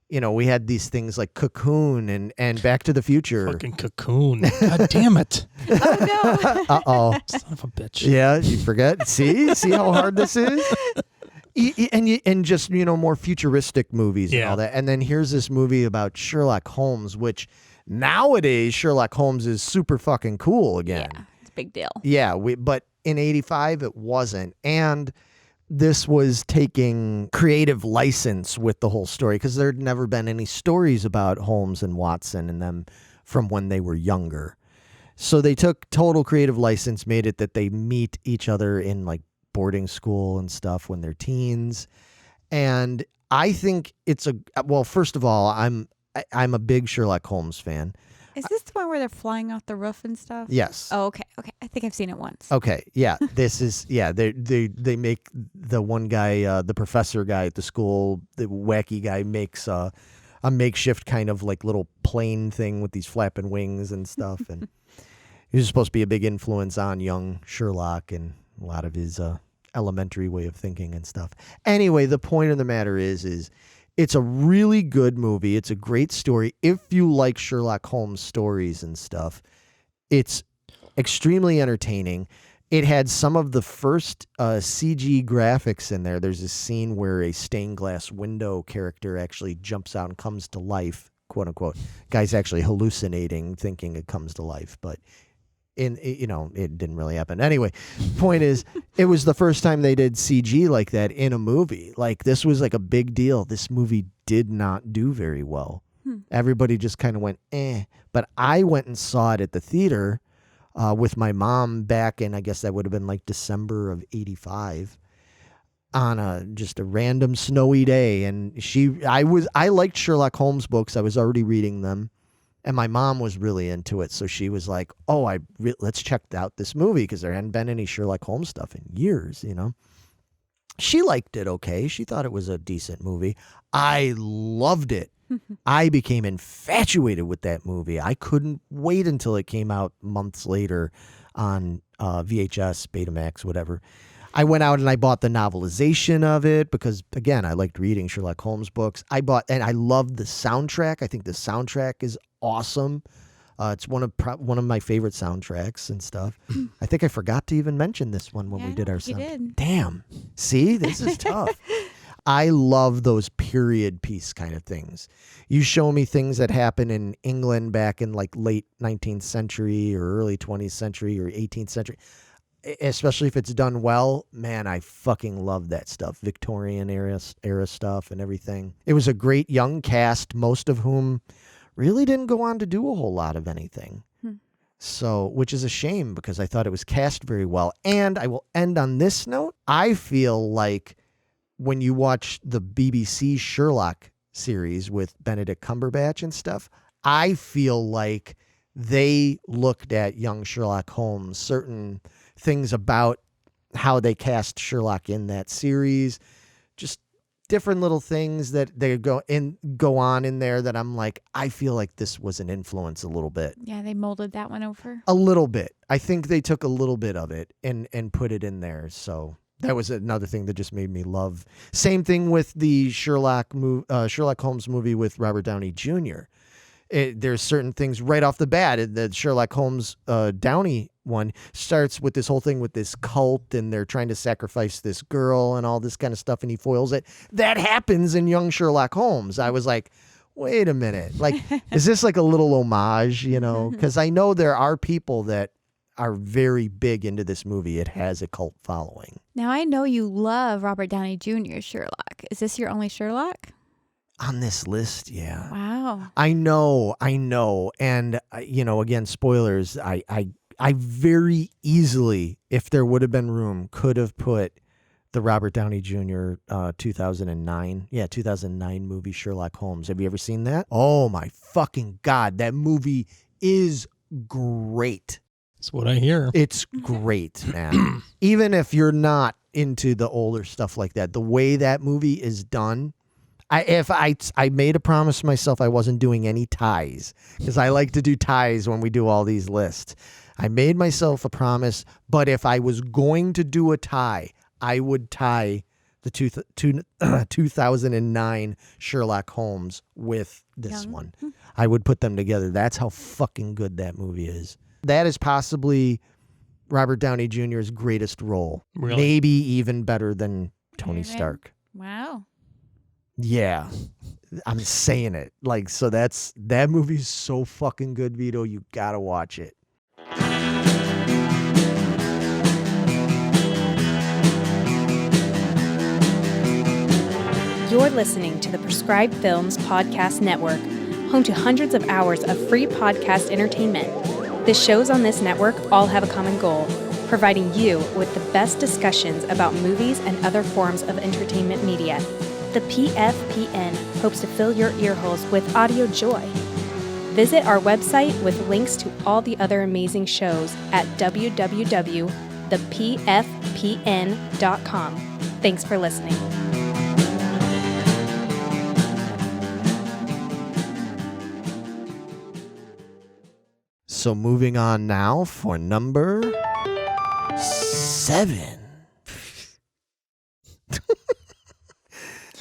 we had these things like Cocoon and Back to the Future. Fucking Cocoon. God damn it. Oh, no. Uh-oh. Son of a bitch. Yeah, you forget. See how hard this is? And just, more futuristic movies and all that. And then here's this movie about Sherlock Holmes, which nowadays Sherlock Holmes is super fucking cool again. Yeah, it's a big deal. Yeah, but in 85 it wasn't. And this was taking creative license with the whole story because there'd never been any stories about Holmes and Watson and them from when they were younger. So they took total creative license, made it that they meet each other in like boarding school and stuff when they're teens. And I think it's first of all, I'm a big Sherlock Holmes fan. Is this the one where they're flying off the roof and stuff? Yes. Oh, okay. Okay. I think I've seen it once. Okay. Yeah. This is, they make the one guy, the professor guy at the school, the wacky guy makes a makeshift kind of like little plane thing with these flapping wings and stuff. And He was supposed to be a big influence on young Sherlock and a lot of his elementary way of thinking and stuff. Anyway, the point of the matter is it's a really good movie. It's a great story. If you like Sherlock Holmes stories and stuff, it's extremely entertaining. It had some of the first CG graphics in there. There's a scene where a stained glass window character actually jumps out and comes to life, quote unquote. Guy's actually hallucinating, thinking it comes to life, but it didn't really happen. Anyway, point is, it was the first time they did CG like that in a movie. Like, this was like a big deal. This movie did not do very well. Everybody just kind of went, eh. But I went and saw it at the theater with my mom back in, I guess that would have been like December of '85 on just a random snowy day. And I liked Sherlock Holmes books. I was already reading them. And my mom was really into it. So she was like, oh, let's check out this movie, because there hadn't been any Sherlock Holmes stuff in years, you know. She liked it okay. She thought it was a decent movie. I loved it. I became infatuated with that movie. I couldn't wait until it came out months later on VHS, Betamax, whatever. I went out and I bought the novelization of it because, again, I liked reading Sherlock Holmes books. And I loved the soundtrack. I think the soundtrack is awesome. It's one of my favorite soundtracks and stuff. I think I forgot to even mention this one when we did our soundtrack. Did. Damn. See, this is tough. I love those period piece kind of things. You show me things that happen in England back in like late 19th century or early 20th century or 18th century, especially if it's done well, man, I fucking love that stuff. Victorian era stuff and everything. It was a great young cast, most of whom really didn't go on to do a whole lot of anything. So, which is a shame because I thought it was cast very well. And I will end on this note. I feel like when you watch the BBC Sherlock series with Benedict Cumberbatch and stuff, I feel like they looked at young Sherlock Holmes, certain things about how they cast Sherlock in that series, just different little things that they go on in there that I'm like, I feel like this was an influence a little bit. Yeah, they molded that one over. A little bit. I think they took a little bit of it and put it in there. So that was another thing that just made me love. Same thing with the Sherlock Holmes movie with Robert Downey Jr. There's certain things right off the bat. The Sherlock Holmes Downey one starts with this whole thing with this cult, and they're trying to sacrifice this girl and all this kind of stuff, and he foils it. That happens in young Sherlock Holmes. I was like, wait a minute. Like, is this like a little homage, you know? Because I know there are people that are very big into this movie. It has a cult following. Now, I know you love Robert Downey Jr. Sherlock. Is this your only Sherlock? On this list, yeah. Wow. I know. And, again, spoilers, I very easily, if there would have been room, could have put the Robert Downey Jr. 2009 movie Sherlock Holmes. Have you ever seen that? Oh, my fucking God. That movie is great. That's what I hear. It's great, man. Even if you're not into the older stuff like that, the way that movie is done, I made a promise to myself I wasn't doing any ties, because I like to do ties when we do all these lists. I made myself a promise, but if I was going to do a tie, I would tie the 2009 Sherlock Holmes with this one. I would put them together. That's how fucking good that movie is. That is possibly Robert Downey Jr.'s greatest role. Really? Maybe even better than Tony Stark. Wow. Yeah. I'm saying it. Like, so that movie's so fucking good, Vito. You gotta watch it. You're listening to the Prescribed Films Podcast Network, home to hundreds of hours of free podcast entertainment. The shows on this network all have a common goal, providing you with the best discussions about movies and other forms of entertainment media. The PFPN hopes to fill your earholes with audio joy. Visit our website with links to all the other amazing shows at www.thepfpn.com. Thanks for listening. So moving on now for number 7.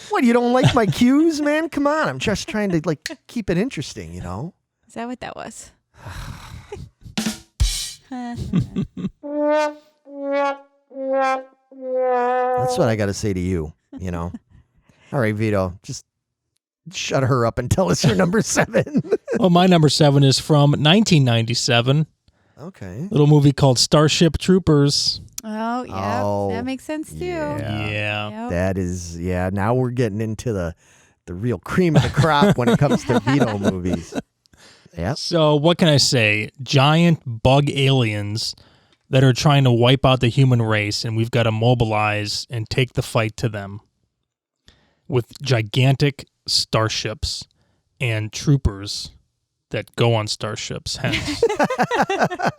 What, you don't like my cues, man? Come on, I'm just trying to like keep it interesting, you know? Is that what that was? That's what I got to say to you, you know? All right, Vito, just shut her up and tell us your number 7. Well, my number 7 is from 1997. Okay. Little movie called Starship Troopers. Oh, yeah. Oh, That makes sense, too. Yeah. Yep. That is, now we're getting into the real cream of the crop when it comes to Vito movies. Yep. So what can I say? Giant bug aliens that are trying to wipe out the human race, and we've got to mobilize and take the fight to them with gigantic starships and troopers that go on starships, hence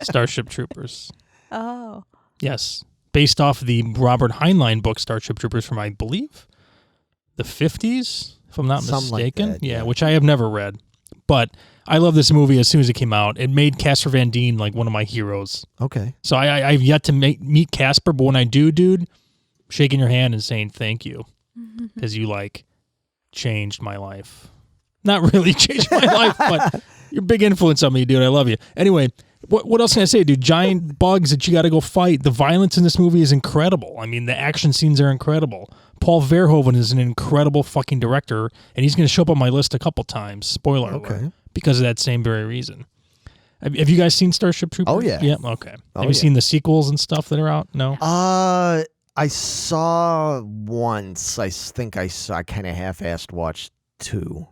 Starship Troopers. Oh. Yes. Based off the Robert Heinlein book, Starship Troopers, from, I believe, the 50s, if I'm not Something like mistaken. that, yeah, yeah. which I have never read. But I love this movie as soon as it came out. It made Casper Van Dien like one of my heroes. Okay. So I've yet to meet Casper, but when I do, dude, shaking your hand and saying thank you because you like changed my life. Not really changed my life, but you're a big influence on me, dude. I love you. Anyway, what else can I say, dude? Giant bugs that you got to go fight. The violence in this movie is incredible. I mean, the action scenes are incredible. Paul Verhoeven is an incredible fucking director, and he's going to show up on my list a couple times. Spoiler alert. Because of that same very reason. Have you guys seen Starship Troopers? Oh, yeah. Yeah, okay. Oh, Have you seen the sequels and stuff that are out? No? I saw once. I think I kind of half-assed watched 2.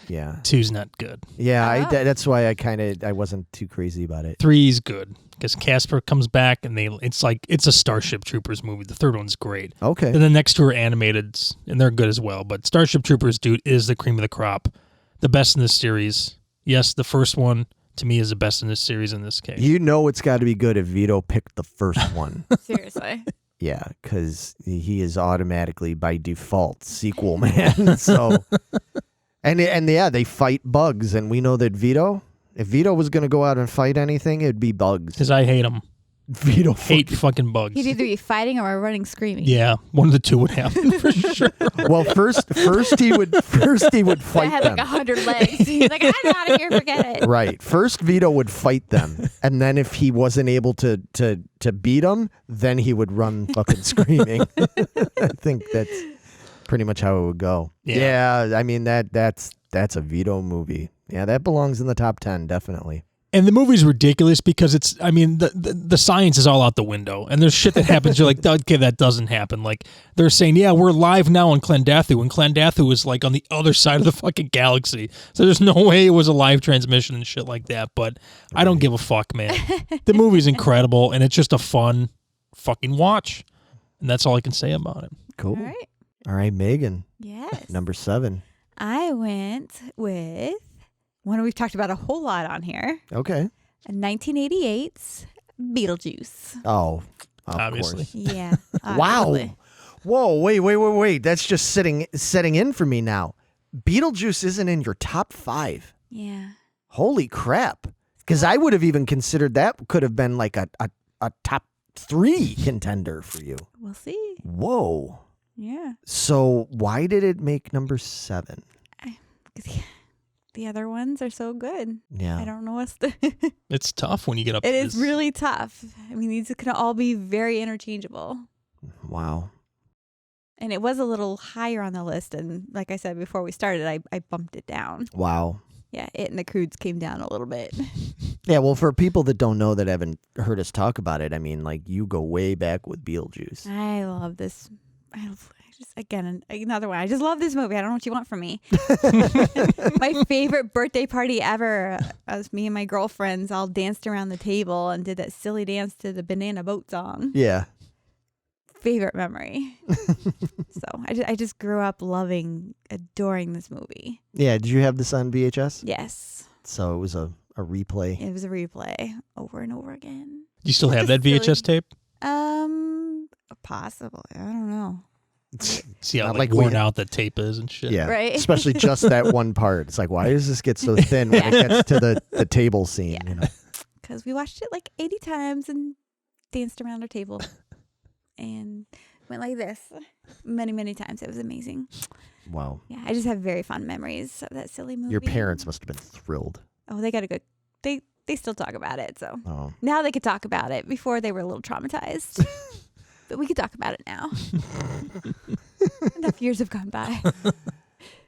Yeah. 2's not good. Yeah, Oh. that's why I wasn't too crazy about it. 3's good because Casper comes back and it's a Starship Troopers movie. The third one's great. Okay. And the next 2 are animated and they're good as well. But Starship Troopers, dude, is the cream of the crop. The best in this series. Yes, the first one to me is the best in this series in this case. You know it's got to be good if Vito picked the first one. Seriously. Yeah, because he is automatically by default sequel man. So, and yeah, they fight bugs, and we know that if Vito was going to go out and fight anything, it'd be bugs. Because I hate them. Vito Hate fucking bugs. He'd either be fighting or running screaming. Yeah, one of the 2 would happen for sure. Well, first he would I fight had them. like 100 legs. He's like, I'm out of here, forget it. Right. First, Vito would fight them, and then if he wasn't able to beat them, then he would run fucking screaming. I think that's pretty much how it would go. Yeah, I mean that's a Vito movie. Yeah, that belongs in the top 10, definitely. And the movie's ridiculous because the science is all out the window. And there's shit that happens. You're like, okay, that doesn't happen. Like, they're saying, yeah, we're live now on Clendathu. And Clendathu is like on the other side of the fucking galaxy. So there's no way it was a live transmission and shit like that. But I don't give a fuck, man. The movie's incredible. And it's just a fun fucking watch. And that's all I can say about it. Cool. All right. All right, Megan. Yes. Number 7. I went with one we've talked about a whole lot on here. Okay. 1988's Beetlejuice. Oh, Obviously. course. Yeah. Wow. obviously. Whoa, wait. That's just setting in for me now. Beetlejuice isn't in your top 5. Yeah. Holy crap. Because I would have even considered that could have been like a top 3 contender for you. We'll see. Whoa. Yeah. So why did it make number 7? Because the other ones are so good. Yeah. I don't know what's the... It's tough when you get up It to is this. really tough. I mean, these can all be very interchangeable. Wow. And it was a little higher on the list. And like I said before we started, I bumped it down. Wow. Yeah, it and the Croods came down a little bit. Yeah, well, for people that don't know that haven't heard us talk about it, I mean, like, you go way back with Beetlejuice. I love this. I just, again, another one. I just love this movie. I don't know what you want from me. My favorite birthday party ever was me and my girlfriends all danced around the table and did that silly dance to the Banana Boat song. Yeah. Favorite memory. So I just grew up adoring this movie. Yeah, did you have this on VHS? Yes. So it was a replay. It was a replay over and over again. Do you still have that Silly. VHS tape? Possibly. I don't know. See how Not like like we- worn out the tape is and shit. Yeah. Right? Especially just that one part. It's like, why does this get so thin when it gets to the table scene? Yeah. You know? because we watched it like 80 times and danced around our table and went like this many, many times. It was amazing. Wow. Yeah, I just have very fond memories of that silly movie. Your parents must have been thrilled. Oh, they got a good. They still talk about it. So Oh. now they could talk about it. Before they were a little traumatized, but we could talk about it now. Enough years have gone by.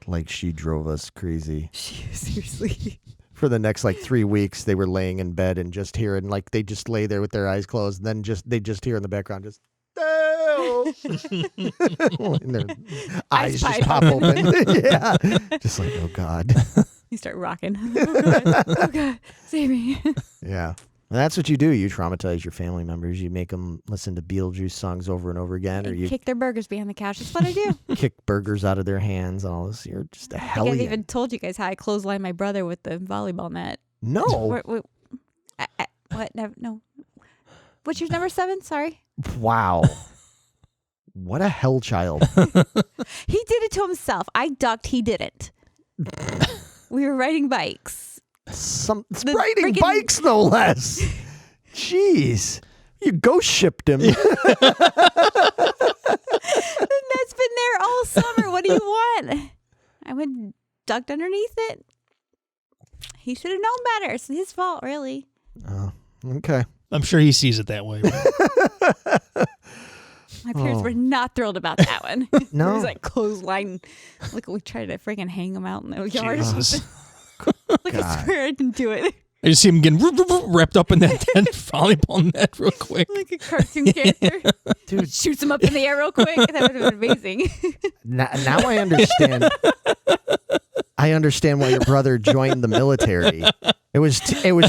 Like she drove us crazy. Seriously. For the next like 3 weeks, they were laying in bed and just hearing, like, they just lay there with their eyes closed, and then they just hear in the background just, oh! And their eyes just pop open. Yeah, just like, oh God. You start rocking. Oh God, save me. Yeah. And that's what you do. You traumatize your family members. You make them listen to Beetlejuice songs over and over again, or you kick their burgers behind the couch. That's what I do. kick burgers out of their hands and all this. You're just a I think hellion. I've even told you guys how I clotheslined my brother with the volleyball net. No. What? No. What's your number 7? Sorry. Wow. What a hell child. He did it to himself. I ducked. He didn't. We were riding bikes. Riding bikes, no less. Jeez. You ghost shipped him. The net's been there all summer. What do you want? I went ducked underneath it. He should have known better. It's his fault, really. Oh, okay. I'm sure he sees it that way. My parents were not thrilled about that one. No. It was like clothesline. Look, we tried to freaking hang him out in the yard. Jesus. Like, I swear I didn't do it. I just see him getting wrapped up in that volleyball net real quick. Like a cartoon character. Dude. Shoots him up in the air real quick. That would have been amazing. Now I understand. I understand why your brother joined the military. It was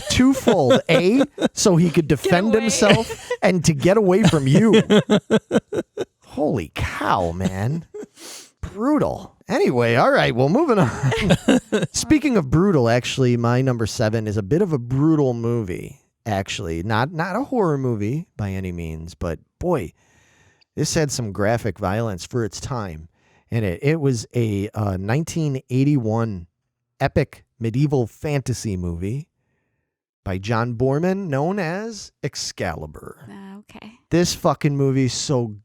twofold. A, so he could defend himself, and to get away from you. Holy cow, man. Brutal. Anyway, all right, well, moving on. Speaking of brutal, actually, my number 7 is a bit of a brutal movie, actually. Not a horror movie by any means, but boy, this had some graphic violence for its time in it. It was a 1981 epic medieval fantasy movie by John Boorman, known as Excalibur. Okay. This fucking movie is so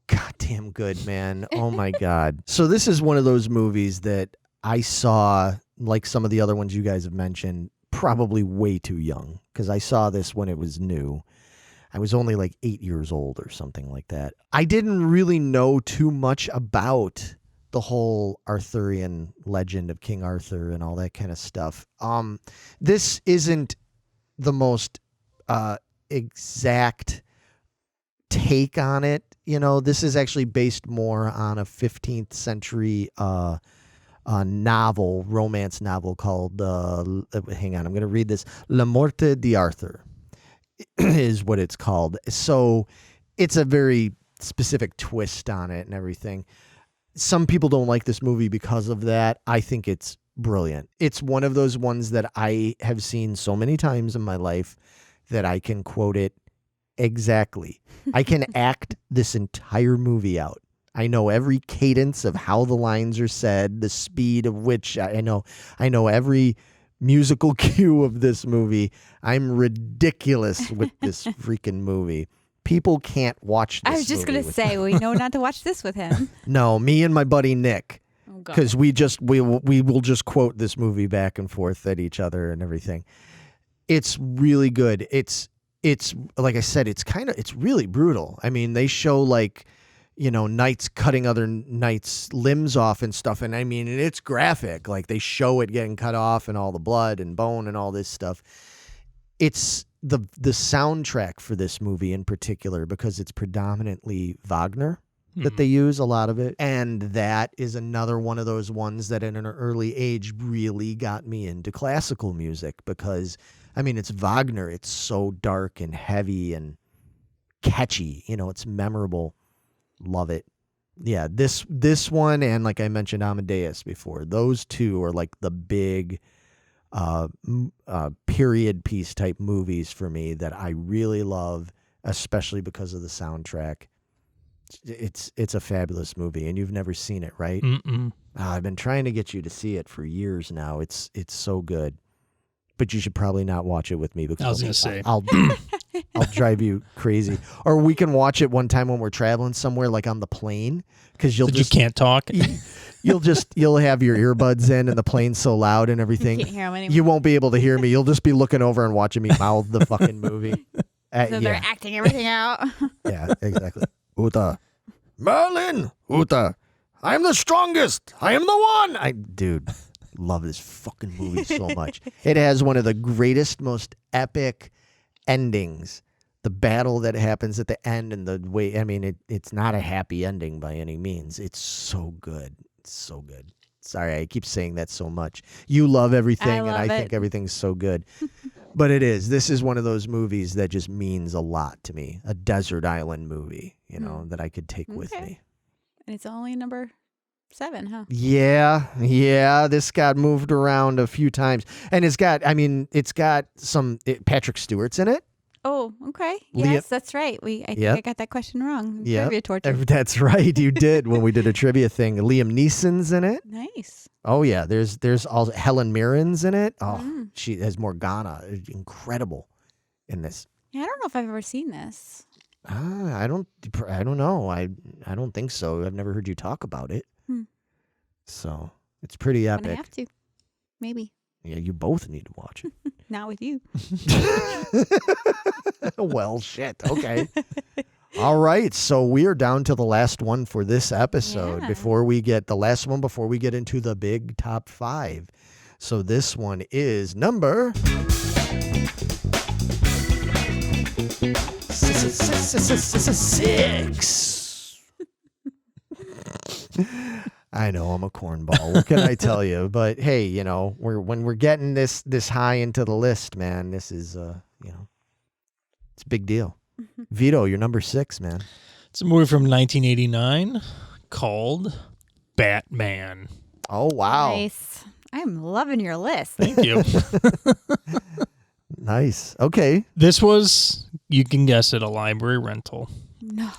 goddamn good, man. Oh my God. So this is one of those movies that I saw, like some of the other ones you guys have mentioned, probably way too young, because I saw this when it was new. I was only like 8 years old or something like that. I didn't really know too much about the whole Arthurian legend of King Arthur and all that kind of stuff. This isn't the most exact take on it. You know, this is actually based more on a 15th century novel, romance novel called, hang on, I'm going to read this. La Morte di Arthur is what it's called. So it's a very specific twist on it and everything. Some people don't like this movie because of that. I think it's brilliant. It's one of those ones that I have seen so many times in my life that I can quote it exactly. I can act this entire movie out. I know every cadence of how the lines are said, the speed of which I know every musical cue of this movie. I'm ridiculous with this freaking movie. People can't watch this. I was just movie going to say, we know not to watch this with him. No, me and my buddy Nick. Oh, God. Because we will just quote this movie back and forth at each other and everything. It's really good. It's like I said, it's really brutal. I mean, they show like, you know, knights cutting other knights' limbs off and stuff. And I mean, it's graphic. Like they show it getting cut off and all the blood and bone and all this stuff. It's the soundtrack for this movie in particular, because it's predominantly Wagner that they use a lot of it. And that is another one of those ones that at an early age really got me into classical music, because I mean, it's Wagner. It's so dark and heavy and catchy. You know, it's memorable. Love it. Yeah, this one, and like I mentioned Amadeus before, those two are like the big period piece type movies for me that I really love, especially because of the soundtrack. It's a fabulous movie, and you've never seen it, right? Mm-mm. I've been trying to get you to see it for years now. It's so good. but you should probably not watch it with me because I was gonna say. I'll drive you crazy. Or we can watch it one time when we're traveling somewhere, like on the plane, because you can't talk. You'll have your earbuds in and the plane's so loud and everything. You can't hear 'em anymore. You won't be able to hear me. You'll just be looking over and watching me mouth the fucking movie. So they're acting everything out. Yeah, exactly. Uta. Merlin! Uta. I'm the strongest. I am the one. Dude, love this fucking movie so much. It has one of the greatest, most epic endings. The battle that happens at the end and the way, I mean, it's not a happy ending by any means. It's so good. It's so good. Sorry, I keep saying that so much. You love everything, and I think everything's so good. But it is. This is one of those movies that just means a lot to me. A desert island movie, that I could take with me. And it's only number 7, huh? Yeah. This got moved around a few times. And it's got some Patrick Stewart's in it. Oh, okay. Yes, that's right. I think I got that question wrong. Yeah, Trivia torture. That's right. You did when we did a trivia thing. Liam Neeson's in it. Nice. Oh yeah, there's also Helen Mirren's in it. Oh, she has Morgana. Incredible in this. Yeah, I don't know if I've ever seen this. I don't know. I don't think so. I've never heard you talk about it. So it's pretty epic. And I have to. Maybe. Yeah, you both need to watch it. Not with you. Well, shit. Okay. All right. So we are down to the last one for this episode. Yeah. Before we get into the big top 5. So this one is number 6. I know I'm a cornball. What can I tell you? But hey, when we're getting this high into the list, man, this is it's a big deal. Vito, you're number 6, man. It's a movie from 1989 called Batman. Oh wow! Nice. I'm loving your list. Thank you. Nice. Okay. This was, you can guess it, a library rental. No.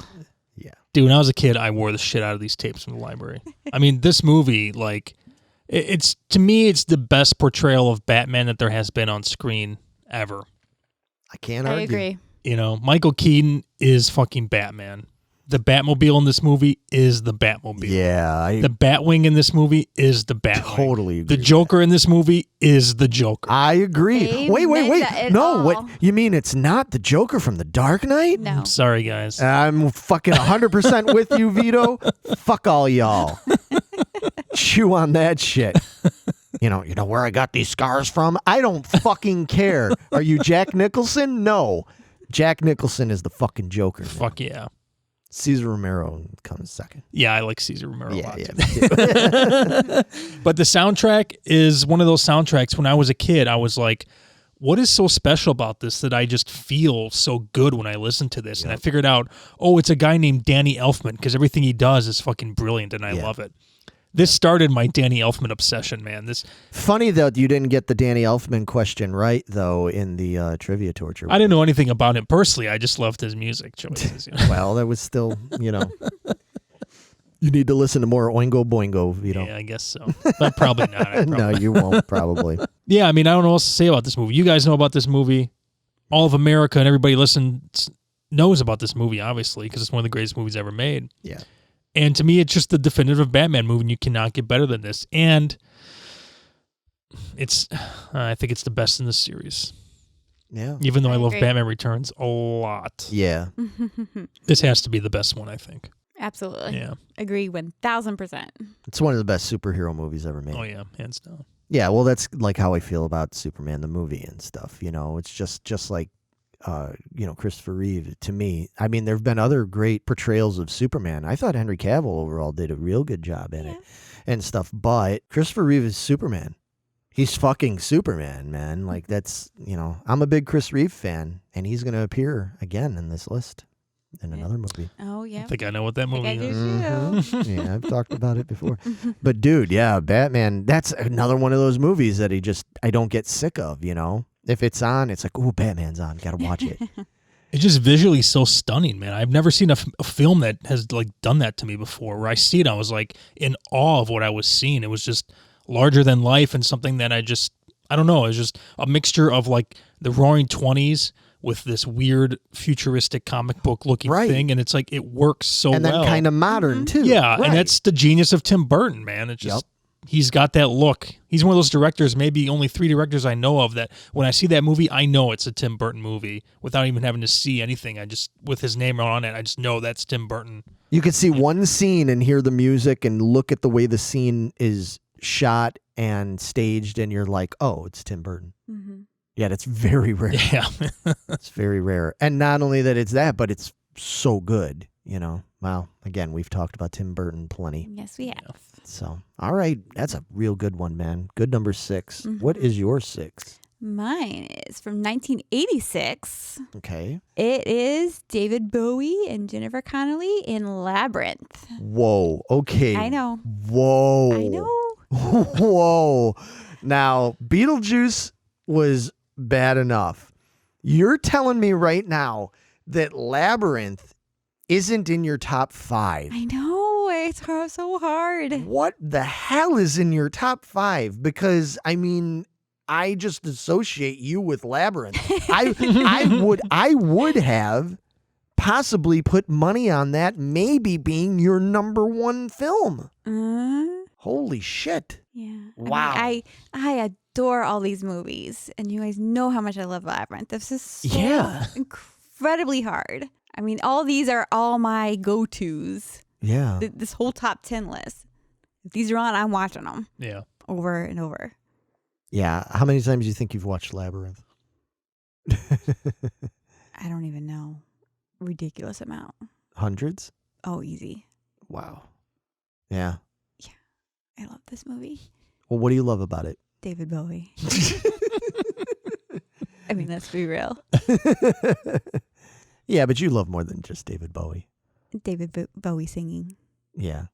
Yeah. Dude, when I was a kid, I wore the shit out of these tapes from the library. I mean, this movie, like, it's to me, it's the best portrayal of Batman that there has been on screen ever. I can't argue. I agree. Michael Keaton is fucking Batman. The Batmobile in this movie is the Batmobile. Yeah. The Batwing in this movie is the Batwing. Totally agree. The Joker in this movie is the Joker. I agree. Wait. No, what you mean it's not the Joker from The Dark Knight? No. I'm sorry, guys. I'm fucking 100% with you, Vito. Fuck all y'all. Chew on that shit. You know where I got these scars from? I don't fucking care. Are you Jack Nicholson? No. Jack Nicholson is the fucking Joker. Man. Fuck yeah. Cesar Romero comes second. Yeah, I like Cesar Romero a lot. Yeah. But the soundtrack is one of those soundtracks when I was a kid, I was like, what is so special about this that I just feel so good when I listen to this? Yep. And I figured out, it's a guy named Danny Elfman because everything he does is fucking brilliant and I love it. This started my Danny Elfman obsession, man. Funny, though, you didn't get the Danny Elfman question right, though, in the trivia torture. I didn't know anything about him personally. I just loved his music choices. Well, that was still, You need to listen to more Oingo Boingo, Vito. Yeah, I guess so. But probably not. No, you won't, probably. Yeah, I mean, I don't know what else to say about this movie. You guys know about this movie. All of America and everybody knows about this movie, obviously, because it's one of the greatest movies ever made. Yeah. And to me, it's just the definitive Batman movie, and you cannot get better than this. And I think it's the best in the series. Yeah. Even though I love agree. Batman Returns a lot. Yeah. This has to be the best one, I think. Absolutely. Yeah. Agree 1,000%. It's one of the best superhero movies ever made. Oh, yeah. Hands down. Yeah, well, that's like how I feel about Superman, the movie and stuff. It's just like, Christopher Reeve, to me. I mean, there have been other great portrayals of Superman. I thought Henry Cavill overall did a real good job in it and stuff. But Christopher Reeve is Superman. He's fucking Superman, man. Like, that's, I'm a big Chris Reeve fan, and he's going to appear again in this list in another movie. Oh, yeah. I think I know what that movie is. Mm-hmm. Yeah, I've talked about it before. But, dude, yeah, Batman, that's another one of those movies that I don't get sick of, If it's on, it's like, ooh, Batman's on. Got to watch it. It's just visually so stunning, man. I've never seen a film that has done that to me before. Where I see it, I was like in awe of what I was seeing. It was just larger than life and something that I don't know. It's just a mixture of like the Roaring '20s with this weird futuristic comic book looking Right. thing, and it's like it works so And then well. kind of modern too. Yeah, Right. and that's the genius of Tim Burton, man. It's just he's got that look. He's one of those directors, maybe only 3 directors I know of, that when I see that movie, I know it's a Tim Burton movie without even having to see anything. I just, with his name on it, I just know that's Tim Burton. You could see one scene and hear the music and look at the way the scene is shot and staged, and you're like, oh, it's Tim Burton. Mm-hmm. Yeah, that's very rare. Yeah. It's very rare. And not only that it's that, but it's so good, you know. Well, again, we've talked about Tim Burton plenty. Yes, we have. So, all right. That's a real good one, man. Good number 6. Mhm. What is your 6? Mine is from 1986. Okay. It is David Bowie and Jennifer Connelly in Labyrinth. Whoa. Okay. I know. Whoa. I know. Whoa. Now, Beetlejuice was bad enough. You're telling me right now that Labyrinth isn't in your top 5. I know. It's so hard. What the hell is in your top 5? Because, I mean, I just associate you with Labyrinth. I would have possibly put money on that maybe being your number 1 film. Holy shit. Yeah. Wow. I adore all these movies, and you guys know how much I love Labyrinth. This is so Yeah. incredibly hard. I mean, all these are all my go-tos. Yeah. This whole top 10 list. If these are on, I'm watching them Yeah. over and over. Yeah. How many times do you think you've watched Labyrinth? I don't even know. Ridiculous amount. Hundreds? Oh, easy. Wow. Yeah. I love this movie. Well, what do you love about it? David Bowie. I mean, let's be real. Yeah, but you love more than just David Bowie. David Bowie singing. Yeah.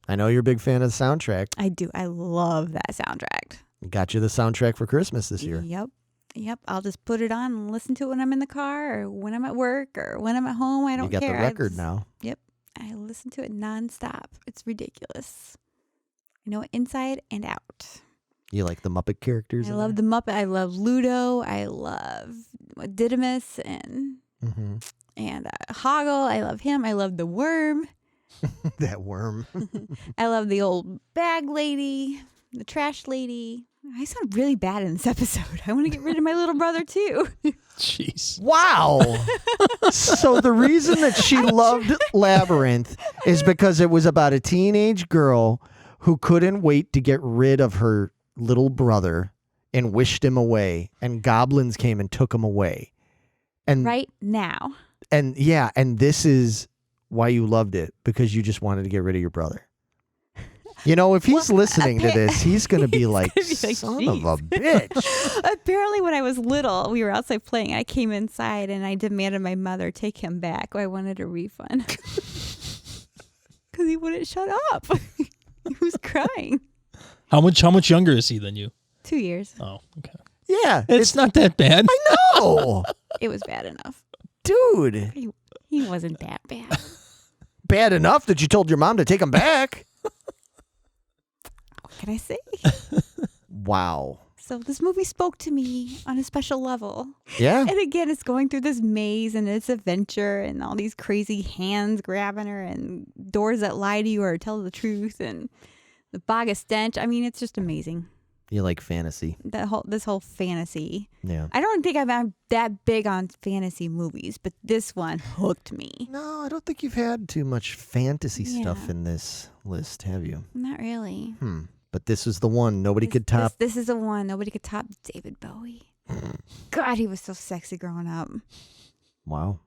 I know you're a big fan of the soundtrack. I do. I love that soundtrack. Got you the soundtrack for Christmas this year. Yep. I'll just put it on and listen to it when I'm in the car or when I'm at work or when I'm at home. I don't You got care. the record now. Yep. I listen to it nonstop. It's ridiculous. I know it inside and out. You like the Muppet characters? I love the Muppet. I love Ludo. I love Didymus and Hoggle. I love him. I love the worm. That worm. I love the old bag lady, the trash lady. I sound really bad in this episode. I want to get rid of my little brother too. Jeez. Wow. So the reason that she loved Labyrinth is because it was about a teenage girl who couldn't wait to get rid of her little brother and wished him away, and goblins came and took him away. And Right now. And yeah, and this is why you loved it, because you just wanted to get rid of your brother. You know, if he's listening to this, he's going to be like, son of a bitch. Apparently, when I was little, we were outside playing. I came inside and I demanded my mother take him back. I wanted a refund. Because he wouldn't shut up. He was crying. How much younger is he than you? 2 years. Oh, okay. Yeah. It's not that bad. I know. It was bad enough. Dude. He wasn't that bad. Bad enough that you told your mom to take him back. What can I say? Wow. So this movie spoke to me on a special level. Yeah. And again, it's going through this maze and it's adventure and all these crazy hands grabbing her and doors that lie to you or tell the truth and the bog of stench. I mean, it's just amazing. You like fantasy. This whole fantasy. Yeah. I don't think I'm that big on fantasy movies, but this one hooked me. No, I don't think you've had too much fantasy stuff in this list, have you? Not really. But this is the one nobody could top. This is the one. Nobody could top David Bowie. God, he was so sexy growing up. Wow.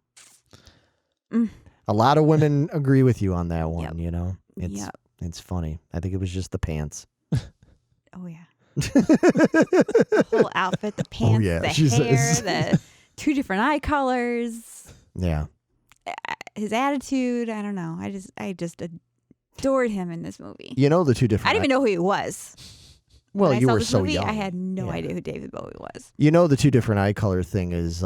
A lot of women agree with you on that one, you know? It's funny. I think it was just the pants. Oh, yeah. The whole outfit, the pants, the hair, the 2 different eye colors. Yeah. His attitude. I don't know. I just adored him in this movie. You know the 2 different. I didn't even know who he was. Well, when you I saw were this so movie, young. I had no idea who David Bowie was. You know the 2 different eye color thing is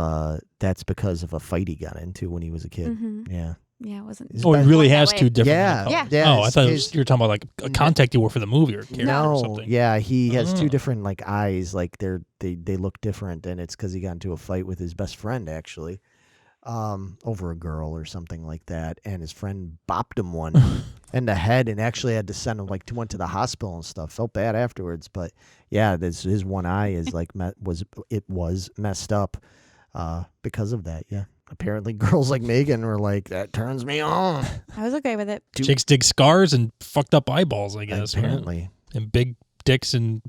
that's because of a fight he got into when he was a kid. Yeah. Yeah, it wasn't. Oh, he really that has way. two different. Yeah, colors. yeah. Oh, I thought you were talking about like a contact you wore for the movie or character or No, something. yeah, he has two different like eyes. Like they look different, and it's because he got into a fight with his best friend actually, over a girl or something like that, and his friend bopped him one in the head, and actually had to send him went to the hospital and stuff. Felt bad afterwards, but yeah, his one eye is like was messed up, because of that. Yeah. Apparently, girls like Megan were like, that turns me on. I was okay with it. Chicks dig scars and fucked up eyeballs, I guess. Apparently. Right? And big dicks and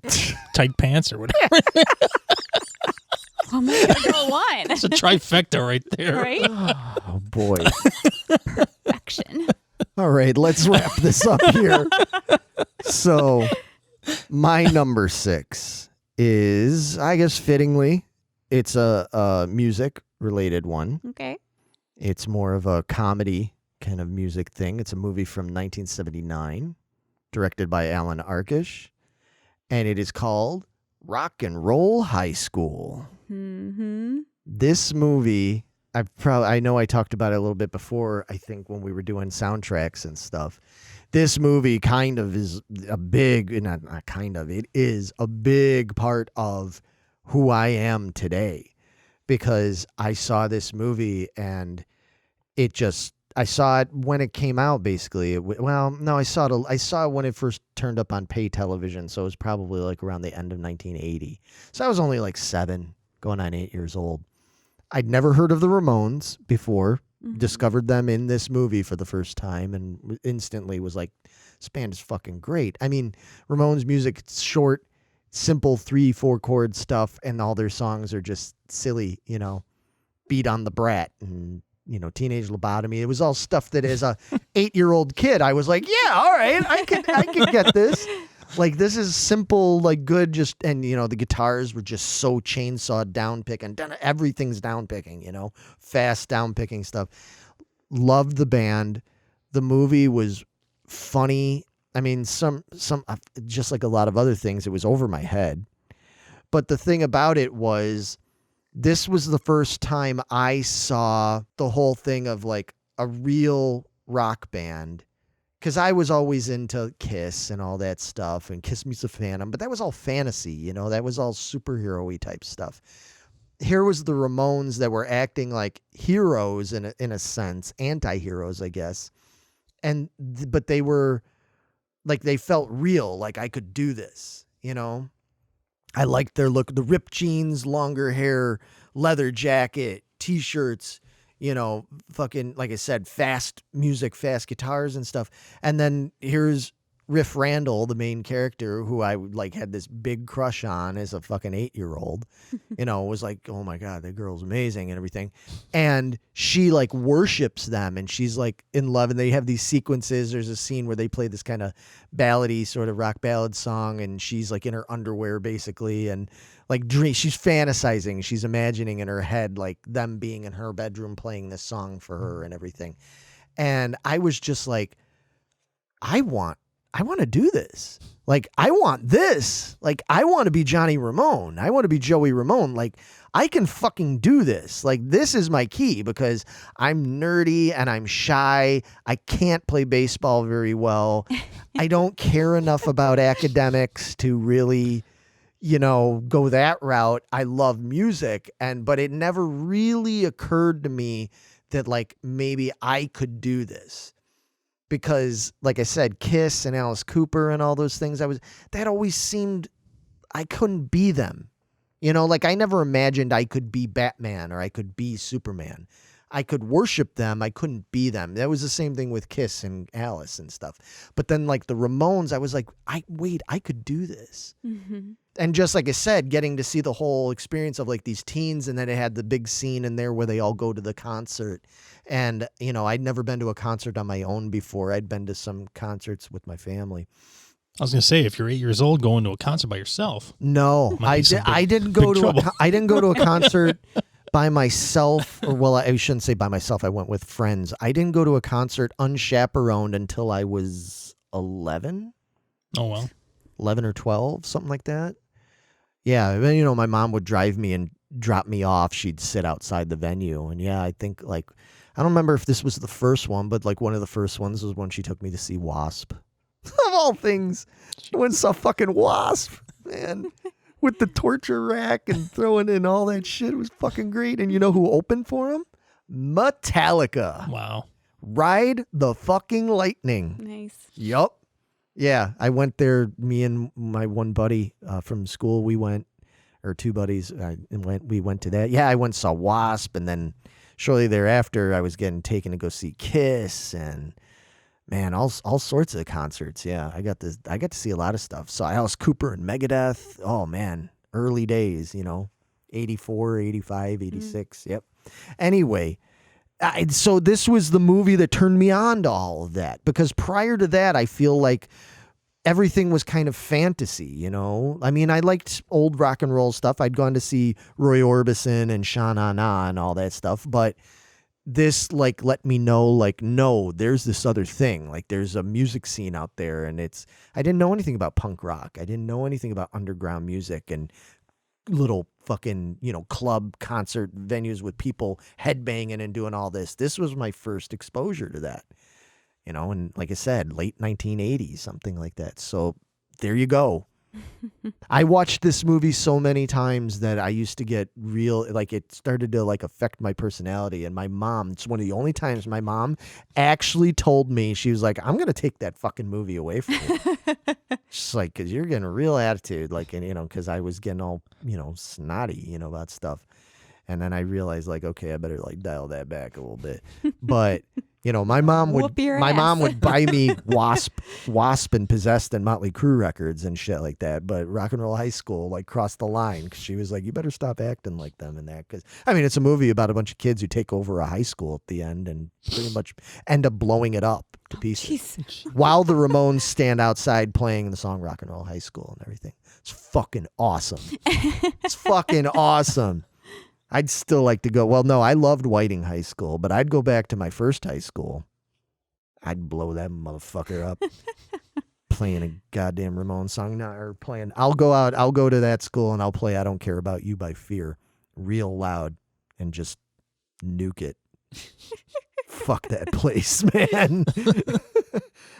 tight pants or whatever. Oh my God, go one. It's a trifecta right there. Right? Oh, boy. Perfection. All right, let's wrap this up here. So, my number 6 is, I guess, fittingly, it's a music-related one. Okay. It's more of a comedy kind of music thing. It's a movie from 1979, directed by Alan Arkish, and it is called Rock and Roll High School. Mm-hmm. This movie, I know I talked about it a little bit before, I think when we were doing soundtracks and stuff. This movie kind of is a big, not kind of, it is a big part of who I am today, because I saw this movie and I saw it when it came out, basically. I saw it when it first turned up on pay television, so it was probably like around the end of 1980. So I was only like 7, going on 8 years old. I'd never heard of the Ramones before, discovered them in this movie for the first time, and instantly was like, this band is fucking great. I mean, Ramones music, it's short, simple 3-4 chord stuff, and all their songs are just silly, Beat on the Brat and Teenage Lobotomy. It was all stuff that as a 8-year-old kid I was like, yeah, all right, I can get this. Like, this is simple, like good, and the guitars were just so chainsawed down picking. Everything's down picking, fast down picking stuff. Loved the band. The movie was funny. I mean, some just like a lot of other things, it was over my head. But the thing about it was, this was the first time I saw the whole thing of like a real rock band, because I was always into Kiss and all that stuff, and Kiss Meets the Phantom, but that was all fantasy, that was all superhero-y type stuff. Here was the Ramones that were acting like heroes in a sense, anti-heroes, I guess, but they were like, they felt real, like I could do this, I liked their look, the ripped jeans, longer hair, leather jacket, t-shirts, fucking, like I said, fast music, fast guitars and stuff. And then here's Riff Randall, the main character, who I had this big crush on as a fucking 8-year-old, was like, oh my God, that girl's amazing and everything. And she like worships them, and she's like in love, and they have these sequences. There's a scene where they play this kind of ballady sort of rock ballad song, and she's like in her underwear basically, and like she's fantasizing, she's imagining in her head like them being in her bedroom playing this song for her and everything. And I was just like, I want to do this. Like, I want this. Like, I want to be Johnny Ramone. I want to be Joey Ramone. Like, I can fucking do this. Like, this is my key, because I'm nerdy and I'm shy. I can't play baseball very well. I don't care enough about academics to really, go that route. I love music, but it never really occurred to me that like maybe I could do this. Because, like I said, Kiss and Alice Cooper and all those things, that always seemed, I couldn't be them. Like I never imagined I could be Batman or I could be Superman. I could worship them. I couldn't be them. That was the same thing with Kiss and Alice and stuff. But then like the Ramones, I was like, I could do this. Mm-hmm. And just like I said, getting to see the whole experience of like these teens, and then it had the big scene in there where they all go to the concert. And, I'd never been to a concert on my own before. I'd been to some concerts with my family. I was going to say, if you're 8 years old going to a concert by yourself. No, I didn't go to a concert by myself, I shouldn't say by myself. I went with friends. I didn't go to a concert unchaperoned until I was 11. Oh, well. 11 or 12, something like that. Yeah, my mom would drive me and drop me off. She'd sit outside the venue. And yeah, I think like I don't remember if this was the first one, but like one of the first ones was when she took me to see Wasp. Of all things, I went and saw fucking Wasp, man. With the torture rack and throwing in all that shit. It was fucking great. And you know who opened for him? Metallica. Wow. Ride the fucking lightning. Nice. Yup. Yeah, I went there. Me and my one buddy from school, we went, or two buddies, we went to that. Yeah, I went and saw Wasp, and then shortly thereafter, I was getting taken to go see Kiss, and man, all sorts of concerts. Yeah, I got to see a lot of stuff. Saw Alice Cooper and Megadeth. Oh man, early days, 84, 85, 86. Yep. Anyway, so this was the movie that turned me on to all of that, because prior to that, I feel like everything was kind of fantasy, I mean, I liked old rock and roll stuff. I'd gone to see Roy Orbison and Sha Na Na and all that stuff, but this like let me know, like, no, there's this other thing. Like, there's a music scene out there, and I didn't know anything about punk rock. I didn't know anything about underground music and little fucking, club concert venues with people headbanging and doing all this. This was my first exposure to that, and like I said, late 1980s, something like that. So there you go. I watched this movie so many times that I used to get it started to affect my personality. And my mom, it's one of the only times my mom actually told me, she was like, I'm going to take that fucking movie away from you. She's like, because you're getting a real attitude, because I was getting all, snotty, about stuff. And then I realized, okay, I better dial that back a little bit. But my mom would buy me Wasp and Possessed and Motley Crue records and shit like that. But Rock and Roll High School crossed the line, because she was like, you better stop acting like them and that. Because I mean, it's a movie about a bunch of kids who take over a high school at the end and pretty much end up blowing it up to pieces. While the Ramones stand outside playing the song Rock and Roll High School and everything. It's fucking awesome. It's fucking awesome. I'd still like to go. Well, no, I loved Whiting High School, but I'd go back to my first high school. I'd blow that motherfucker up. Playing a goddamn Ramones song. I'll go to that school and I'll play I Don't Care About You by Fear real loud and just nuke it. Fuck that place, man.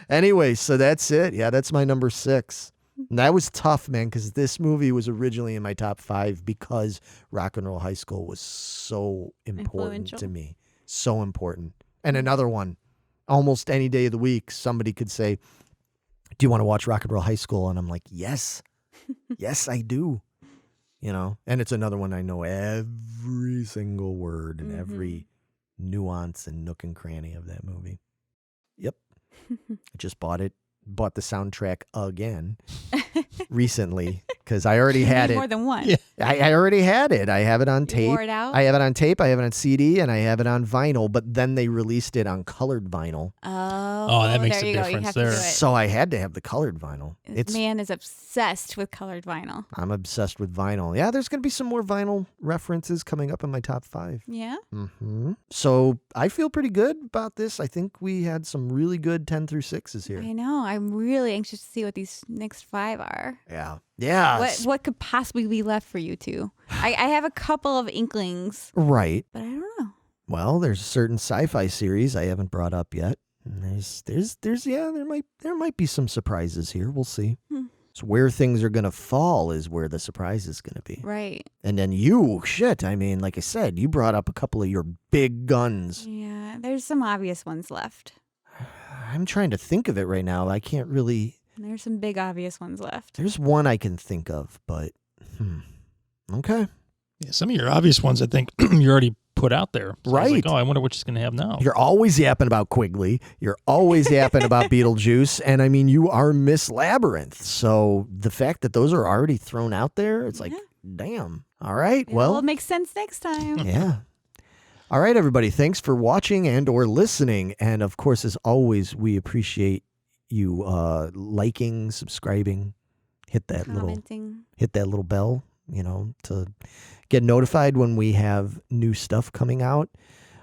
Anyway, so that's it. Yeah, that's my number 6. And that was tough, man, because this movie was originally in my top 5 because Rock and Roll High School was so important to me. So important. And another one, almost any day of the week, somebody could say, do you want to watch Rock and Roll High School? And I'm like, yes. Yes, I do. And it's another one I know every single word and every nuance and nook and cranny of that movie. Yep. I just bought the soundtrack again recently, because I already had it. More than one. Yeah. I already had it. I have it on tape. Wore it out? I have it on tape. I have it on CD, and I have it on vinyl. But then they released it on colored vinyl. Oh, that makes there a you go. difference You have there. To do it. So I had to have the colored vinyl. This man is obsessed with colored vinyl. I'm obsessed with vinyl. Yeah, there's going to be some more vinyl references coming up in my top 5. Yeah? So I feel pretty good about this. I think we had some really good 10 through 6s here. I know. I'm really anxious to see what these next 5 are. Yeah. Yeah. What could possibly be left for you two? I have a couple of inklings, Right. but I don't know. Well, there's a certain sci-fi series I haven't brought up yet. And there might be some surprises here. We'll see. So where things are going to fall is where the surprise is going to be. Right. And then I mean, like I said, you brought up a couple of your big guns. Yeah, there's some obvious ones left. I'm trying to think of it right now. I can't really. There's some big obvious ones left. There's one I can think of, but okay. Yeah, some of your obvious ones, I think, you already put out there. So I was Right. like, I wonder what she's going to have now. You're always yapping about Quigley. You're always yapping about Beetlejuice. And I mean, you are Miss Labyrinth. So the fact that those are already thrown out there, it's like, damn. All right. Well, it makes sense next time. Yeah. All right, everybody. Thanks for watching and or listening. And of course, as always, we appreciate you liking, subscribing, hit that Commenting. little bell, to get notified when we have new stuff coming out.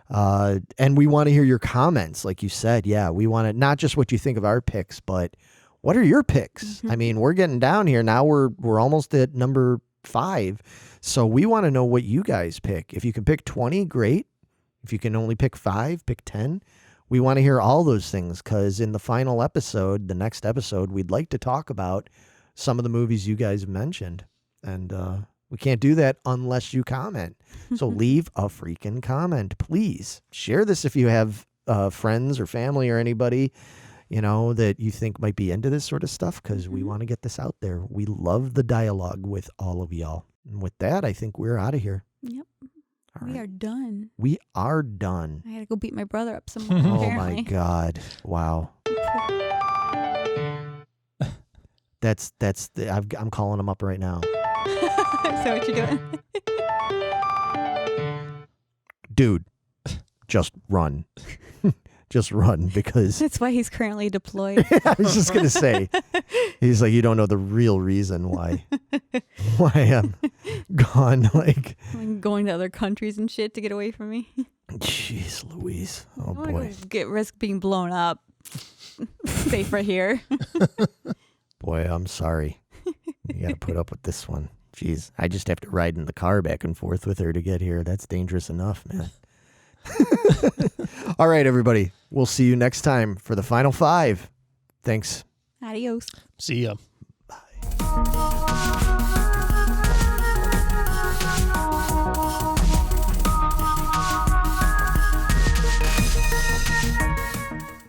And we want to hear your comments. Like you said, yeah, we want to, not just what you think of our picks, but what are your picks? I mean, we're getting down here now. We're almost at number 5. So we want to know what you guys pick. If you can pick 20, great. If you can only pick 5, pick 10. We want to hear all those things because in the final episode, the next episode, we'd like to talk about some of the movies you guys mentioned. And we can't do that unless you comment. So leave a freaking comment, please. Share this if you have friends or family or anybody, that you think might be into this sort of stuff because we want to get this out there. We love the dialogue with all of y'all. And with that, I think we're out of here. Yep. All We right. are done. We are done. I gotta go beat my brother up some more. Oh apparently. my God. Wow. I'm calling him up right now. So what you doing? Dude, just run. Just run because That's why he's currently deployed. I was just going to say, he's like, you don't know the real reason why I'm gone. Like, I'm going to other countries and shit to get away from me. jeez Louise. Oh I wanna boy. go risk being blown up. Safer here. Boy, I'm sorry. You got to put up with this one. Jeez, I just have to ride in the car back and forth with her to get here. That's dangerous enough, man. All right, everybody. We'll see you next time for the final 5. Thanks. Adios. See ya. Bye.